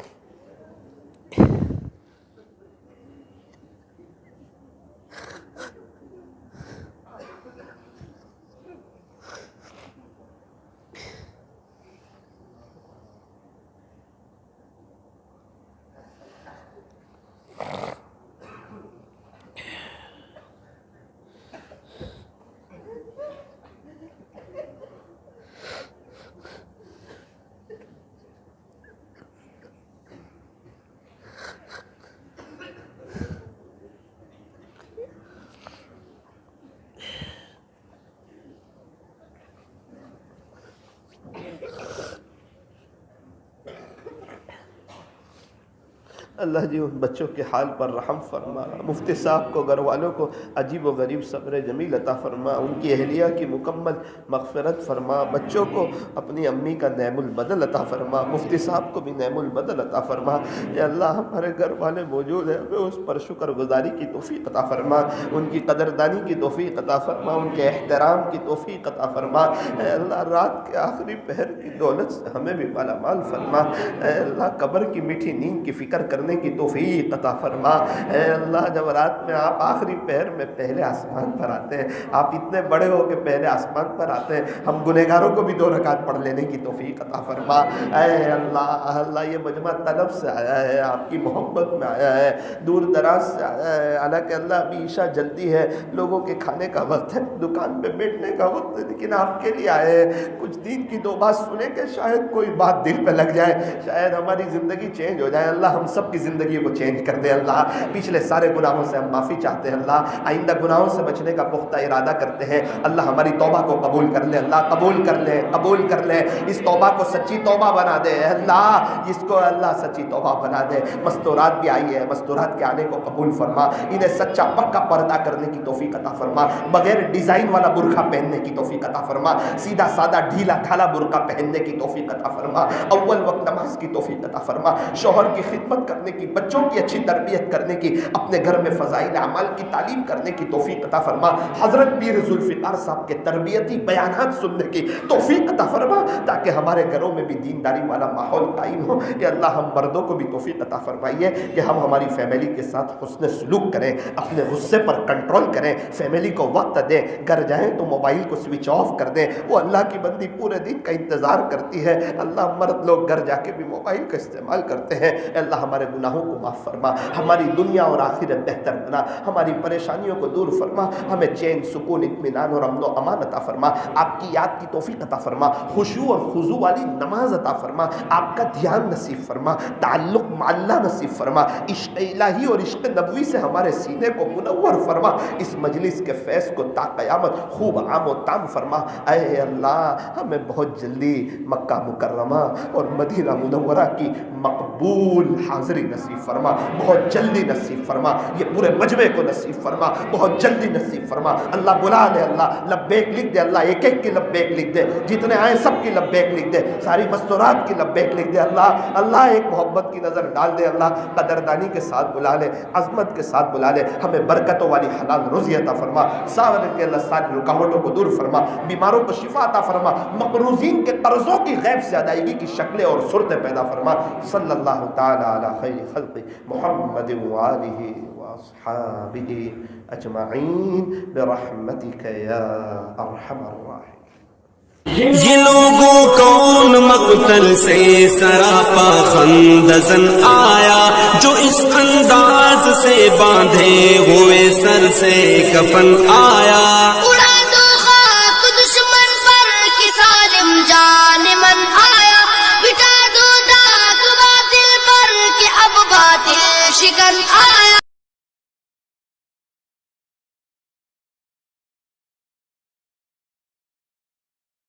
اللہ جی ان بچوں کے حال پر رحم فرما، مفتی صاحب کو، گھر والوں کو عجیب و غریب صبر جمیل عطا فرما، ان کی اہلیہ کی مکمل مغفرت فرما، بچوں کو اپنی امی کا نعم البدل عطا فرما، مفتی صاحب کو بھی نعم البدل عطا فرما۔ یا اللہ ہمارے گھر والے موجود ہیں، ہمیں اس پر شکر گزاری کی توفیق عطا فرما، ان کی قدردانی کی توفیق عطا فرما، ان کے احترام کی توفیق عطا فرما۔ اے اللہ رات کے آخری پہر کی دولت سے ہمیں بھی مالا مال فرما۔ اے اللہ قبر کی میٹھی نیند کی فکر کرنے کی توفیق عطا فرما۔ اے اللہ جب رات میں آپ آخری پہر میں پہلے آسمان پر آتے ہیں، آپ اتنے بڑے ہو کہ پہلے آسمان پر آتے ہیں، ہم گنہگاروں کو بھی 2 رکعت پڑھ لینے کی توفیق عطا فرما۔ اے اللہ اللہ یہ مجمع طلب سے آیا ہے، آپ کی محبت میں آیا ہے، دور دراز سے آیا ہے، حالانکہ اللہ ابھی عشاء جلدی ہے، لوگوں کے کھانے کا وقت ہے، دکان پہ بیٹھنے کا وقت ہے، لیکن آپ کے لیے آئے ہیں، کچھ دین کی 2 بات سنیں کہ شاید کوئی بات دل پہ لگ جائے، شاید ہماری زندگی چینج ہو جائے۔ اللہ ہم سب کی زندگی کو چینج کر دے۔ اللہ پچھلے سارے گناہوں سے ہم معافی چاہتے ہیں، اللہ آئندہ گناہوں سے بچنے کا پختہ ارادہ کرتے ہیں۔ اللہ ہماری توبہ کو قبول کر لے، اللہ قبول کر لے، قبول کر لے، اس توبہ کو سچی توبہ بنا دے اللہ، اس کو اللہ سچی توبہ بنا دے۔ مستورات بھی آئی ہے، مستورات کے آنے کو قبول فرما، انہیں سچا پکا پردہ کرنے کی توفیق عطا فرما، بغیر ڈیزائن والا برقع پہننے کی توفیق عطا فرما، سیدھا سادہ ڈھیلا ڈھالا برقع پہننے کی توفیق عطا فرما، اول وقت نماز کی توفیق عطا فرما، شوہر کی خدمت کرنے کی، بچوں کی اچھی تربیت کرنے کی، اپنے گھر میں فضائل اعمال کی تعلیم کرنے کی توفیق عطا فرما، حضرت پیر ذوالفقار صاحب کے تربیتی بیانات سننے کی توفیق عطا فرما، تاکہ ہمارے گھروں میں بھی دینداری والا ماحول قائم ہو۔ یا اللہ ہم مردوں کو بھی توفیق عطا فرمائیے کہ ہم ہماری فیملی کے ساتھ حسن سلوک کریں، اپنے غصے پر کنٹرول کریں، فیملی کو وقت دیں، گھر جائیں تو موبائل کو سوئچ آف کر دیں، وہ اللہ کی بندی پورے دن کا انتظار کرتی ہے۔ اللہ مرد لوگ گھر جا کے بھی موبائل کا استعمال کرتے ہیں، اللہ ہمارے گناہوں کو معاف فرما، ہماری دنیا اور آخرت بہتر بنا، ہماری پریشانیوں کو دور فرما، ہمیں چین سکون اطمینان اور امن و امان عطا فرما، آپ کی یاد کی توفیق عطا فرما، خشوع اور خضوع والی نماز عطا فرما، آپ کا دھیان نصیب فرما، تعلق مع اللہ نصیب فرما، عشق الہی اور عشق نبوی سے ہمارے سینے کو منور فرما، اس مجلس کے فیض کو تا قیامت خوب عام و تام فرما۔ اے اللہ ہمیں بہت جلدی مکہ مکرمہ اور مدینہ منورہ کی مقبول حاضری نصیب فرما، بہت جلدی نصیب فرما، یہ پورے مجمع کو نصیب فرما، بہت جلدی نصیب فرما۔ اللہ بلا لے، اللہ لبیک لکھ دے، اللہ ایک ایک کی لبیک لکھ دے، جتنے آئے سب کی لبیک لکھ دے، ساری مستورات کی لبیک لکھ دے، اللہ اللہ ایک محبت کی نظر ڈال دے، اللہ قدردانی کے ساتھ بلا لے، عظمت کے ساتھ بلا لے، ہمیں برکتوں والی حلال روزی عطا فرما، سارے کے اللہ ساری رکاوٹوں کو دور فرما، بیماروں کو شفا عطا فرما، مقروضین کے قرضوں کی غیب سے ادائیگی کی شکلیں اور صورتیں پیدا فرما۔ صلی اللہ تعالی علی خیر خلق محمد وآلہ وأصحابہ اجمعین برحمتک یا ارحم الراحمین۔ یہ لوگوں کون مقتل سے سراپا خندزن آیا، جو اس انداز سے باندھے ہوئے سر سے کفن آیا۔ اڑا دو خاک دشمن پر کہ ظالم جان من آیا، بٹا دو داغ باطل پر کہ اب باطل شکن آیا۔